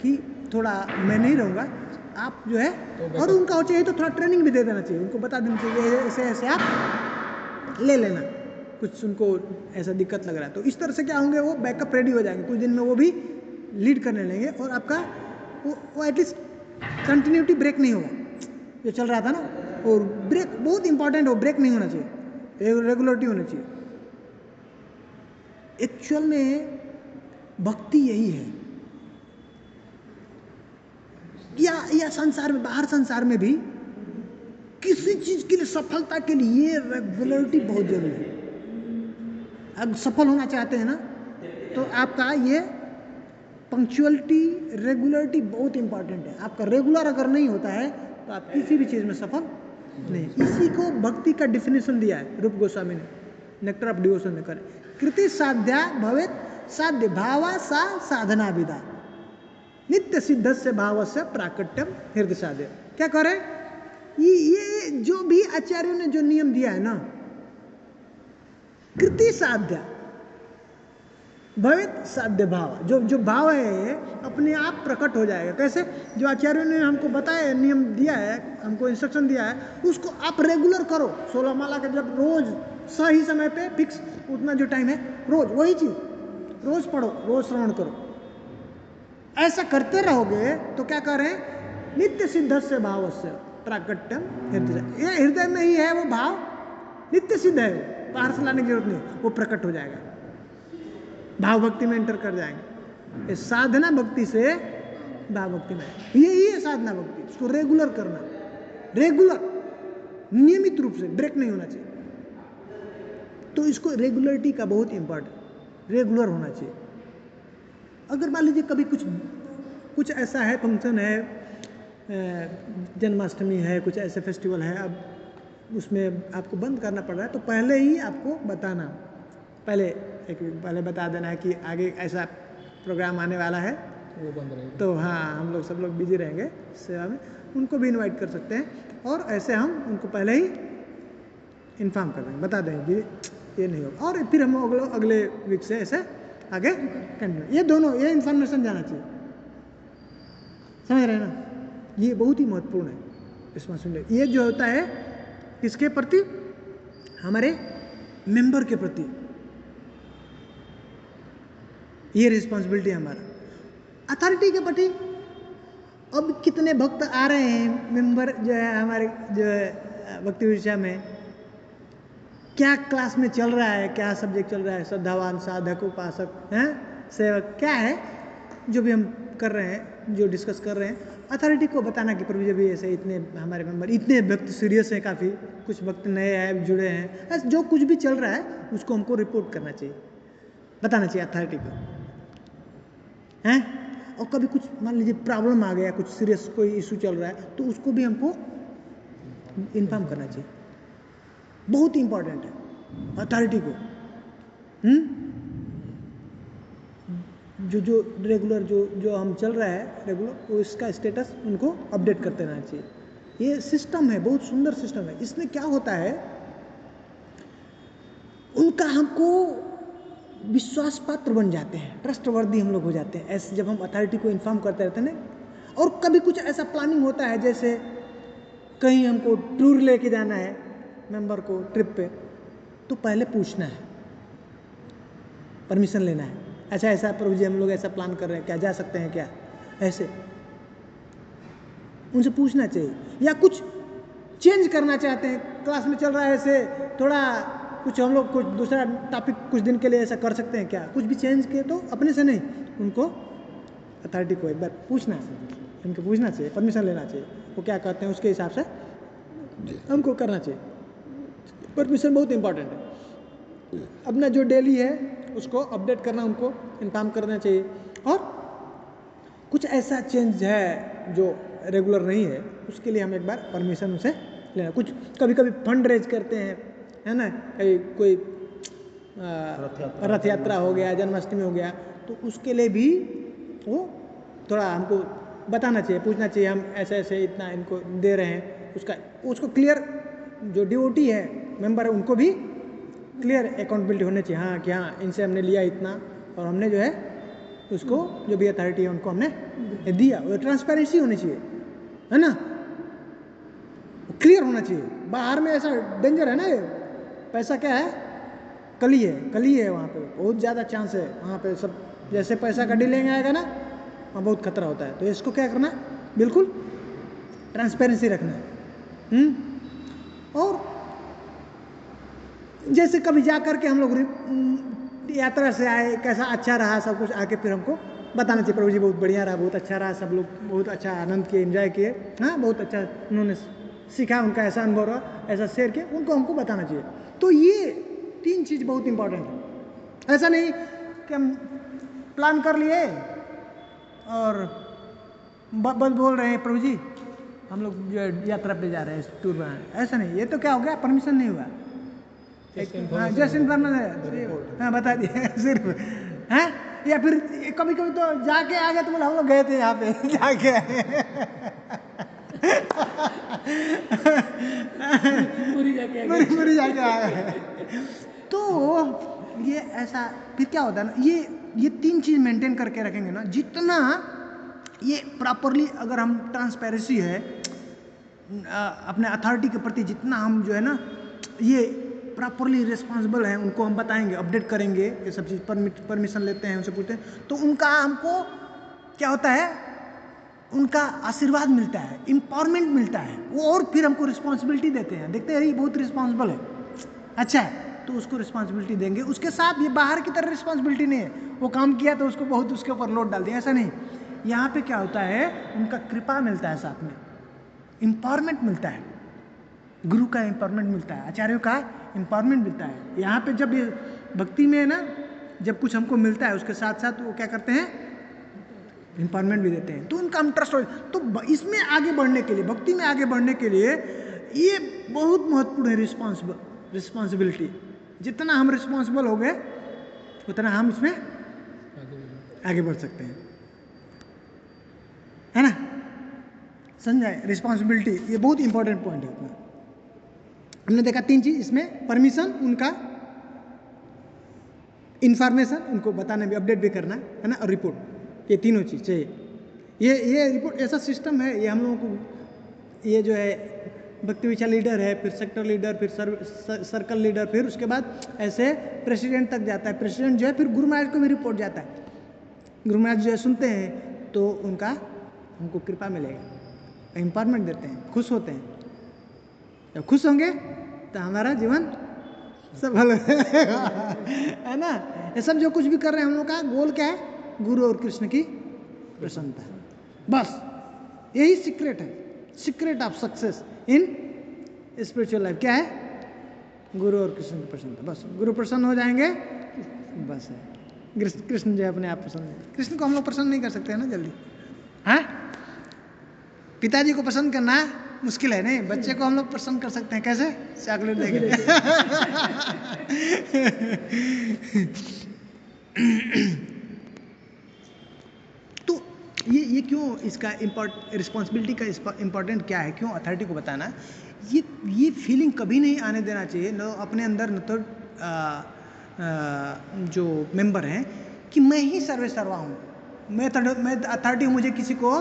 कि थोड़ा मैं नहीं रहूँगा, आप जो है, और उनका हो चाहिए तो थोड़ा ट्रेनिंग भी दे देना चाहिए, उनको बता देना चाहिए ऐसे ऐसे आप ले लेना, कुछ उनको ऐसा दिक्कत लग रहा है। तो इस तरह से क्या होंगे, वो बैकअप रेडी हो जाएंगे, कुछ दिन में वो भी लीड करने लगेंगे, और आपका वो एटलीस्ट कंटिन्यूटी ब्रेक नहीं होगा जो चल रहा था ना। और ब्रेक बहुत इंपॉर्टेंट हो, ब्रेक नहीं होना चाहिए, रेगुलरिटी होनी चाहिए। एक्चुअल में भक्ति यही है, या संसार में, बाहर संसार में भी किसी चीज के लिए, सफलता के लिए रेगुलरिटी बहुत जरूरी है। अब सफल होना चाहते हैं ना, तो आपका ये पंक्चुअलिटी, रेगुलरिटी बहुत इंपॉर्टेंट है। आपका रेगुलर अगर नहीं होता है तो आप किसी भी चीज में सफल नहीं। इसी को भक्ति का डिफिनेशन दिया है रूप गोस्वामी ने नेक्टर ऑफ डिवोशन में, करे कृति साध्या भवेत साध्य भावा सा साधना विदा नित्य सिद्ध से भाव से प्राकट्यम हृदय साध्य। क्या करें, ये जो भी आचार्यों ने जो नियम दिया है ना, कृति साध्या भवेत साध्य भाव, जो भाव है अपने आप प्रकट हो जाएगा। कैसे, जो आचार्यों ने हमको बताया, नियम दिया है, हमको इंस्ट्रक्शन दिया है, उसको आप रेगुलर करो। 16 माला का जब रोज सही समय पे फिक्स उतना जो टाइम है, रोज वही चीज रोज पढ़ो, रोज श्रवण करो। ऐसा करते रहोगे तो क्या करें, नित्य सिद्ध से भाव से प्राकट्यम हृदय, ये हृदय में ही है वो भाव, नित्य सिद्ध है, बाहर से लाने की जरूरत नहीं, वो प्रकट हो जाएगा, भाव भक्ति में एंटर कर जाएंगे। इस साधना भक्ति से भाव भक्ति में, यही है साधना भक्ति। इसको रेगुलर करना, रेगुलर नियमित रूप से, ब्रेक नहीं होना चाहिए। तो इसको रेगुलरिटी का बहुत इंपॉर्टेंट, रेगुलर होना चाहिए। अगर मान लीजिए कभी कुछ ऐसा है, फंक्शन है, जन्माष्टमी है, कुछ ऐसे फेस्टिवल है, अब उसमें आपको बंद करना पड़ रहा है, तो पहले ही आपको बताना, पहले बता देना है कि आगे ऐसा प्रोग्राम आने वाला है, वो बंद रहेगा। तो हाँ, हम लोग सब लोग बिजी रहेंगे सेवा में, उनको भी इनवाइट कर सकते हैं। और ऐसे हम उनको पहले ही इन्फॉर्म कर देंगे, बता देंगे कि ये नहीं होगा, और फिर हम अगले वीक से ऐसे आगे कंटिन्यू। ये दोनों, ये इन्फॉर्मेशन जाना चाहिए, समझ रहे हैं ना, ये बहुत ही महत्वपूर्ण है। इसमें सुन ले, ये जो होता है किसके प्रति, हमारे मेंबर के प्रति, ये रिस्पॉन्सिबिलिटी हमारा। अथॉरिटी के प्रति, अब कितने भक्त आ रहे हैं, मेंबर जो है हमारे, जो है भक्ति विषय में क्या क्लास में चल रहा है, क्या सब्जेक्ट चल रहा है, श्रद्धावान, साधक, उपासक हैं, सेवक, क्या है जो भी हम कर रहे हैं, जो डिस्कस कर रहे हैं, अथॉरिटी को बताना कि प्रभु जी भी ऐसे इतने हमारे मेंबर, इतने भक्त सीरियस हैं, काफ़ी कुछ भक्त नए हैं, जुड़े हैं, ऐसे जो कुछ भी चल रहा है उसको हमको रिपोर्ट करना चाहिए, बताना चाहिए अथॉरिटी को, हैं। और कभी कुछ मान लीजिए प्रॉब्लम आ गया, कुछ सीरियस कोई इशू चल रहा है, तो उसको भी हमको इन्फॉर्म करना चाहिए, बहुत इंपॉर्टेंट है अथॉरिटी को। जो रेगुलर जो हम चल रहा है रेगुलर, तो इसका स्टेटस उनको अपडेट करते रहना चाहिए। ये सिस्टम है, बहुत सुंदर सिस्टम है। इसमें क्या होता है, उनका हमको विश्वास पात्र बन जाते हैं, ट्रस्टवर्दी हम लोग हो जाते हैं। ऐसे जब हम अथॉरिटी को इन्फॉर्म करते रहते हैं ना, और कभी कुछ ऐसा प्लानिंग होता है, जैसे कहीं हमको टूर लेके जाना है मेंबर को ट्रिप पे, तो पहले पूछना है, परमिशन लेना है। अच्छा ऐसा प्रभु जी हम लोग ऐसा प्लान कर रहे हैं, क्या जा सकते हैं क्या, ऐसे उनसे पूछना चाहिए। या कुछ चेंज करना चाहते हैं, क्लास में चल रहा है ऐसे, थोड़ा कुछ हम लोग कुछ दूसरा टॉपिक कुछ दिन के लिए ऐसा कर सकते हैं क्या, कुछ भी चेंज किए तो अपने से नहीं, उनको अथॉरिटी को एक बार पूछना है, उनको पूछना चाहिए, परमिशन लेना चाहिए, वो क्या कहते हैं उसके हिसाब से हमको करना चाहिए। परमिशन बहुत इंपॉर्टेंट है। अपना जो डेली है उसको अपडेट करना, उनको इन्फॉर्म करना चाहिए। और कुछ ऐसा चेंज है जो रेगुलर नहीं है, उसके लिए हम एक बार परमिशन उनसे लेना। कुछ कभी कभी फंड रेज करते हैं, है ना, कोई रथ यात्रा हो गया, जन्माष्टमी हो गया, तो उसके लिए भी वो थोड़ा हमको बताना चाहिए, पूछना चाहिए, हम ऐसे ऐसे इतना इनको दे रहे हैं, उसको क्लियर, जो डिवोटी है मेंबर है उनको भी क्लियर अकाउंटेबिलिटी होनी चाहिए। हाँ कि हाँ इनसे हमने लिया इतना, और हमने जो है उसको जो भी अथॉरिटी है उनको हमने दिया, वो ट्रांसपेरेंसी होनी चाहिए, है ना, क्लियर होना चाहिए। बाहर में ऐसा डेंजर है ना, ये पैसा क्या है, कली है वहाँ पे, बहुत ज़्यादा चांस है वहाँ पे, सब जैसे पैसा का डीलिंग आएगा ना, वहाँ बहुत खतरा होता है। तो इसको क्या करना है, बिल्कुल ट्रांसपेरेंसी रखना है। और जैसे कभी जा करके हम लोग यात्रा से आए, कैसा अच्छा रहा सब कुछ, आके फिर हमको बताना चाहिए, प्रभु जी बहुत बढ़िया रहा, बहुत अच्छा रहा, सब लोग बहुत अच्छा आनंद किए, एंजॉय किए, हाँ बहुत अच्छा उन्होंने सीखा, उनका ऐसा अनुभव रहा, ऐसा शेयर किया, उनको हमको बताना चाहिए। तो ये 3 चीज़ बहुत इंपॉर्टेंट है। ऐसा नहीं कि हम प्लान कर लिए और बस बोल रहे हैं प्रभु जी हम लोग जो यात्रा पे जा रहे हैं, टूर बना रहे हैं, ऐसा नहीं। ये तो क्या हो गया, परमिशन नहीं हुआ, जस्ट इन्फॉर्मेशन है, हाँ बता दिए सिर्फ, हैं। या फिर कभी कभी तो जाके आ गए, तो बोले हम लोग गए थे यहाँ पे जाके आए पूरी जाके आए। तो ये ऐसा फिर क्या होता है ना, ये 3 चीज़ मेंटेन करके रखेंगे ना, जितना ये प्रॉपरली अगर हम ट्रांसपेरेंसी है अपने अथॉरिटी के प्रति, जितना हम जो है ना ये प्रॉपरली रिस्पॉन्सिबल हैं, उनको हम बताएंगे, अपडेट करेंगे, ये सब चीज़ परमिशन लेते हैं, उनसे पूछते हैं, तो उनका हमको क्या होता है, उनका आशीर्वाद मिलता है, एम्पावरमेंट मिलता है, वो और फिर हमको रिस्पॉन्सिबिलिटी देते हैं, देखते हैं ये बहुत रिस्पॉन्सिबल है, अच्छा है, तो उसको रिस्पॉन्सिबिलिटी देंगे। उसके साथ ये बाहर की तरह रिस्पॉन्सिबिलिटी नहीं है, वो काम किया तो उसको बहुत उसके ऊपर लोड डाल दिया, ऐसा नहीं। यहाँ पे क्या होता है, उनका कृपा मिलता है, साथ में एम्पावरमेंट मिलता है, गुरु का एम्पावरमेंट मिलता है, आचार्यों का एम्पावरमेंट मिलता है। यहाँ पे जब ये भक्ति में है ना, जब कुछ हमको मिलता है उसके साथ साथ वो क्या करते हैं, एम्पावरमेंट भी देते हैं, तो उनका हम ट्रस्ट हो। तो इसमें आगे बढ़ने के लिए, भक्ति में आगे बढ़ने के लिए ये बहुत महत्वपूर्ण है, रिस्पॉन्सिबिलिटी। जितना हम रिस्पॉन्सिबल हो गए उतना हम इसमें आगे बढ़ सकते हैं, है ना, समझाए। रिस्पॉन्सिबिलिटी ये बहुत इंपॉर्टेंट पॉइंट है अपना। हमने देखा 3 चीज इसमें, परमिशन, उनका इंफॉर्मेशन, उनको बताना भी, अपडेट भी करना है ना, और रिपोर्ट, ये तीनों चीज चाहिए। ये रिपोर्ट ऐसा सिस्टम है, ये हम लोगों को, ये जो है भक्ति विचार लीडर है, फिर सेक्टर लीडर, फिर सर्कल लीडर, फिर उसके बाद ऐसे प्रेसिडेंट तक जाता है। प्रेसिडेंट जो है फिर गुरु महाराज को भी रिपोर्ट जाता है। गुरु महाराज जो है सुनते हैं तो उनका हमको कृपा मिलेगा, एम्पावरमेंट देते हैं, खुश होते हैं। जब खुश होंगे तो हमारा जीवन सफल है ना। ये सब जो कुछ भी कर रहे हैं हम लोग का गोल क्या है, गुरु और कृष्ण की प्रसन्नता, बस यही सीक्रेट है, secret of success in spiritual life क्या है, गुरु और कृष्ण की प्रसन्नता। बस गुरु प्रसन्न हो जाएंगे, बस है, कृष्ण जो है अपने आप प्रसन्न है। कृष्ण को हम लोग प्रसन्न नहीं कर सकते हैं ना जल्दी, हाँ। पिताजी को पसंद करना मुश्किल है, नहीं, बच्चे को हम लोग प्रसन्न कर सकते हैं, कैसे, चॉकलेट देके तो ये क्यों इसका रिस्पॉन्सिबिलिटी का इम्पोर्टेंट क्या है, क्यों अथॉरिटी को बताना, ये फीलिंग कभी नहीं आने देना चाहिए न अपने अंदर, न तो जो मेंबर हैं कि मैं ही सर्वे सर्वा हूँ, मैं अथॉरिटी हूँ, मुझे किसी को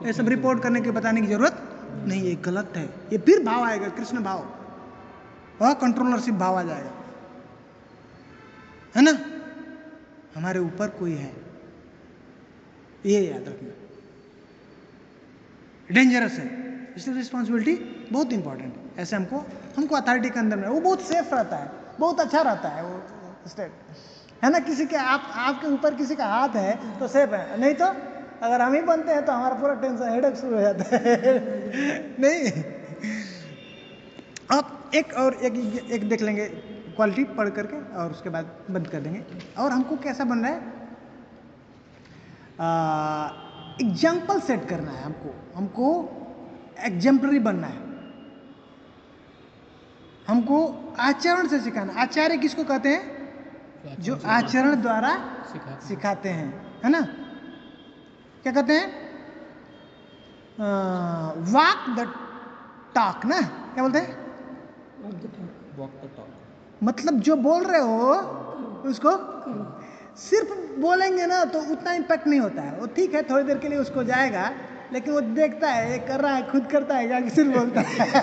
ये सब रिपोर्ट करने के बताने की जरूरत नहीं, ये गलत है। ये फिर भाव आएगा, कृष्ण भाव और कंट्रोलरशिप भाव आ जाएगा, है ना। हमारे ऊपर कोई है, ये याद रखना, डेंजरस है। इसलिए रिस्पॉन्सिबिलिटी बहुत इंपॉर्टेंट है। ऐसे हमको अथॉरिटी के अंदर में वो बहुत सेफ रहता है, बहुत अच्छा रहता है वो स्टेट, है ना। किसी के आपके ऊपर किसी का हाथ है तो सेफ है, नहीं तो अगर हम ही बनते हैं तो हमारा पूरा टेंशन, हेडेक शुरू हो जाता है नहीं। अब एक देख लेंगे क्वालिटी पढ़ करके और उसके बाद बंद कर देंगे। और हमको कैसा बन रहा है, एग्जाम्पल सेट करना है, हमको एग्जाम्पलरी बनना है, हमको आचरण से सिखाना। आचार्य किसको कहते हैं? जो आचरण द्वारा सिखाते हैं, है ना। क्या कहते हैं? वॉक द टॉक ना, क्या बोलते हैं? वॉक द टॉक, मतलब जो बोल रहे हो उसको सिर्फ बोलेंगे ना तो उतना इम्पैक्ट नहीं होता है। वो ठीक है, थोड़ी देर के लिए उसको जाएगा, लेकिन वो देखता है ये कर रहा है, खुद करता है क्या कि सिर्फ बोलता है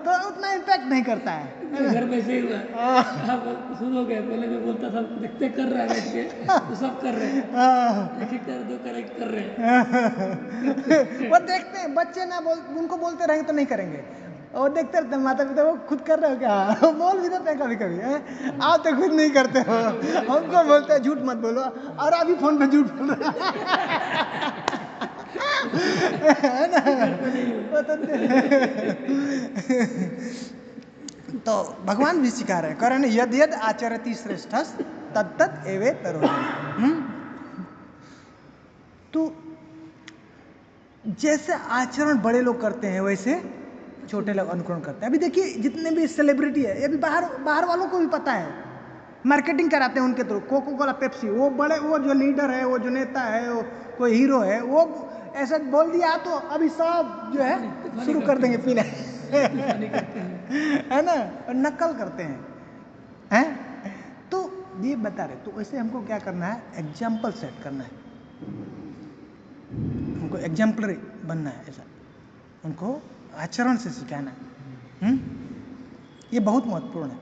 तो उतना इम्पैक्ट नहीं करता है। घर में से ही हुआ, अब शुरू हो गया। पहले मैं बोलता था देखते कर रहा है बैठ के, तो सब कर रहे हैं, एक कर दो करेक्ट कर रहे हैं। वो देखते हैं, बच्चे ना उनको बोलते रहेंगे तो नहीं करेंगे, और देखते रहते हैं माता पिता, वो खुद कर रहे हो क्या बोल भी देते हैं कभी कभी, आप तो खुद नहीं करते हो, हमको बोलते हैं झूठ मत बोलो, और अभी फोन पे झूठ बोल रहे है ना। तो भगवान भी सिखा रहे हैं, कह रहे हैं यद यद आचरति श्रेष्ठस तद तद एवे तरो। तो जैसे आचरण बड़े लोग करते हैं वैसे छोटे लोग अनुकरण करते हैं। अभी देखिए जितने भी सेलिब्रिटी है, ये भी बाहर वालों को भी पता है, मार्केटिंग कराते हैं उनके थ्रू। कोको कोला, पेप्सी, वो बड़े, वो जो लीडर है, वो जो नेता है, वो कोई हीरो है, वो ऐसा बोल दिया तो अभी सब जो है शुरू कर देंगे पीना है ना, और नकल करते हैं। तो ये बता रहे, तो वैसे हमको क्या करना है, एग्जाम्पल सेट करना है, हमको एग्जाम्पलरी बनना है, ऐसा उनको आचरण से सिखाना है। ये बहुत महत्वपूर्ण है।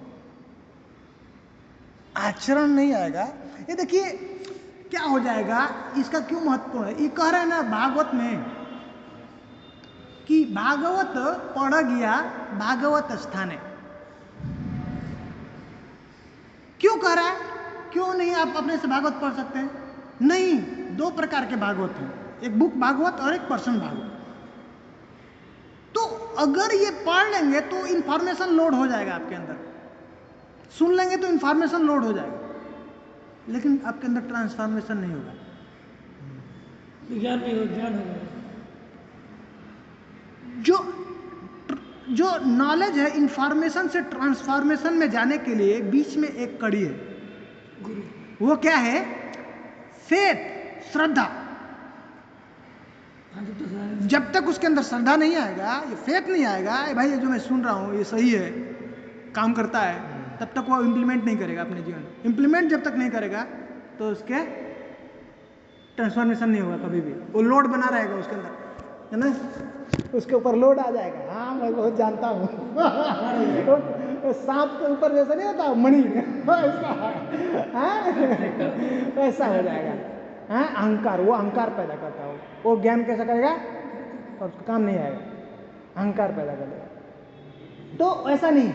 आचरण नहीं आएगा, ये देखिए क्या हो जाएगा, इसका क्यों महत्वपूर्ण है। ये कह रहे हैं ना भागवत में कि भागवत पढ़ गया भागवत स्थाने। क्यों कह रहा है? क्यों नहीं आप अपने से भागवत पढ़ सकते हैं? नहीं, दो प्रकार के भागवत हैं, एक बुक भागवत और एक पर्सन भागवत। तो अगर ये पढ़ लेंगे तो इंफॉर्मेशन लोड हो जाएगा आपके अंदर, सुन लेंगे तो इंफॉर्मेशन लोड हो जाएगा, लेकिन आपके अंदर ट्रांसफॉर्मेशन नहीं होगा, ज्ञान नहीं हो, ज्ञान होगा। जो नॉलेज है, इंफॉर्मेशन से ट्रांसफॉर्मेशन में जाने के लिए बीच में एक कड़ी है, वो क्या है? फेथ, श्रद्धा। जब तक उसके अंदर श्रद्धा नहीं आएगा, ये फेथ नहीं आएगा, भाई ये जो मैं सुन रहा हूँ ये सही है, काम करता है, तब तक वो इम्प्लीमेंट नहीं करेगा अपने जीवन में। इम्प्लीमेंट जब तक नहीं करेगा तो उसके ट्रांसफॉर्मेशन नहीं होगा कभी भी। वो लोड बना रहेगा उसके अंदर, है ना, उसके ऊपर लोड आ जाएगा। हाँ मैं बहुत जानता हूँ तो सांप के ऊपर जैसा नहीं होता मणि, वैसा हो जाएगा। हाँ, अहंकार, वो अहंकार पैदा करता हो, वो ज्ञान कैसा करेगा और उसका काम नहीं आएगा, अहंकार पैदा कर देगा। तो ऐसा नहीं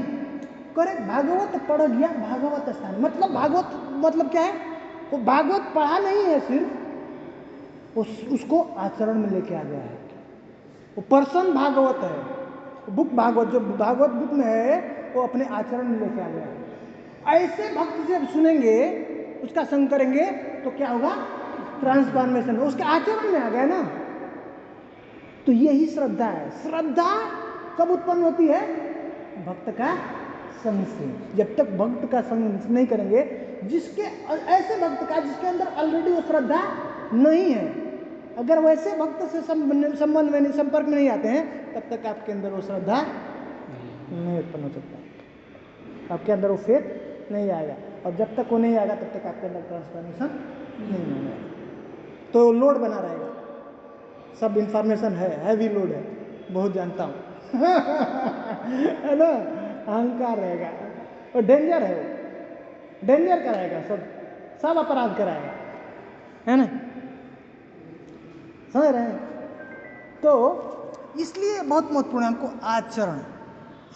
करे, भागवत पढ़ गया भागवत स्थान, मतलब भागवत मतलब क्या है? वो भागवत पढ़ा नहीं है सिर्फ, उसको आचरण में लेके आ गया है। वो पर्सन भागवत है, बुक भागवत जो भागवत बुक में है वो अपने आचरण में लेके आ गया है। ऐसे भक्त जब सुनेंगे, उसका संग करेंगे तो क्या होगा? ट्रांसफॉर्मेशन। उसके आचरण में आ गया ना। तो यही श्रद्धा है। श्रद्धा कब उत्पन्न होती है? भक्त का संग से। जब तक भक्त का संग नहीं करेंगे, जिसके ऐसे भक्त का जिसके अंदर ऑलरेडी वो श्रद्धा नहीं है, अगर वैसे भक्त से संबंध में संपर्क में नहीं आते हैं, तब तक आपके अंदर वो श्रद्धा नहीं उत्पन्न हो सकता, आपके अंदर वो फेथ नहीं आएगा। और जब तक वो नहीं आएगा तब तक आपके अंदर ट्रांसफॉर्मेशन नहीं होगा। तो लोड बना रहेगा, सब इंफॉर्मेशन है, हैवी लोड है, बहुत जानता हूँ है ना, अहंकार रहेगा और डेंजर है, वो डेंजर कराएगा, सब अपराध कराएगा, है ना, समझ रहे हैं। तो इसलिए बहुत महत्वपूर्ण है हमको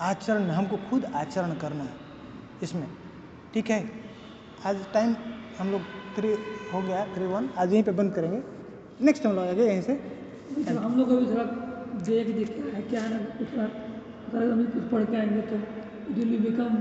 आचरण, हमको खुद आचरण करना है इसमें, ठीक है। आज टाइम हम लोग 3 हो गया, 3:01, आज यहीं पे बंद करेंगे, नेक्स्ट हम लोग आगे यहीं से। तो हम लोग अभी थोड़ा देख के है क्या है ना, कुछ बार अगर हम कुछ पढ़ के आएंगे तो इट विल बिकम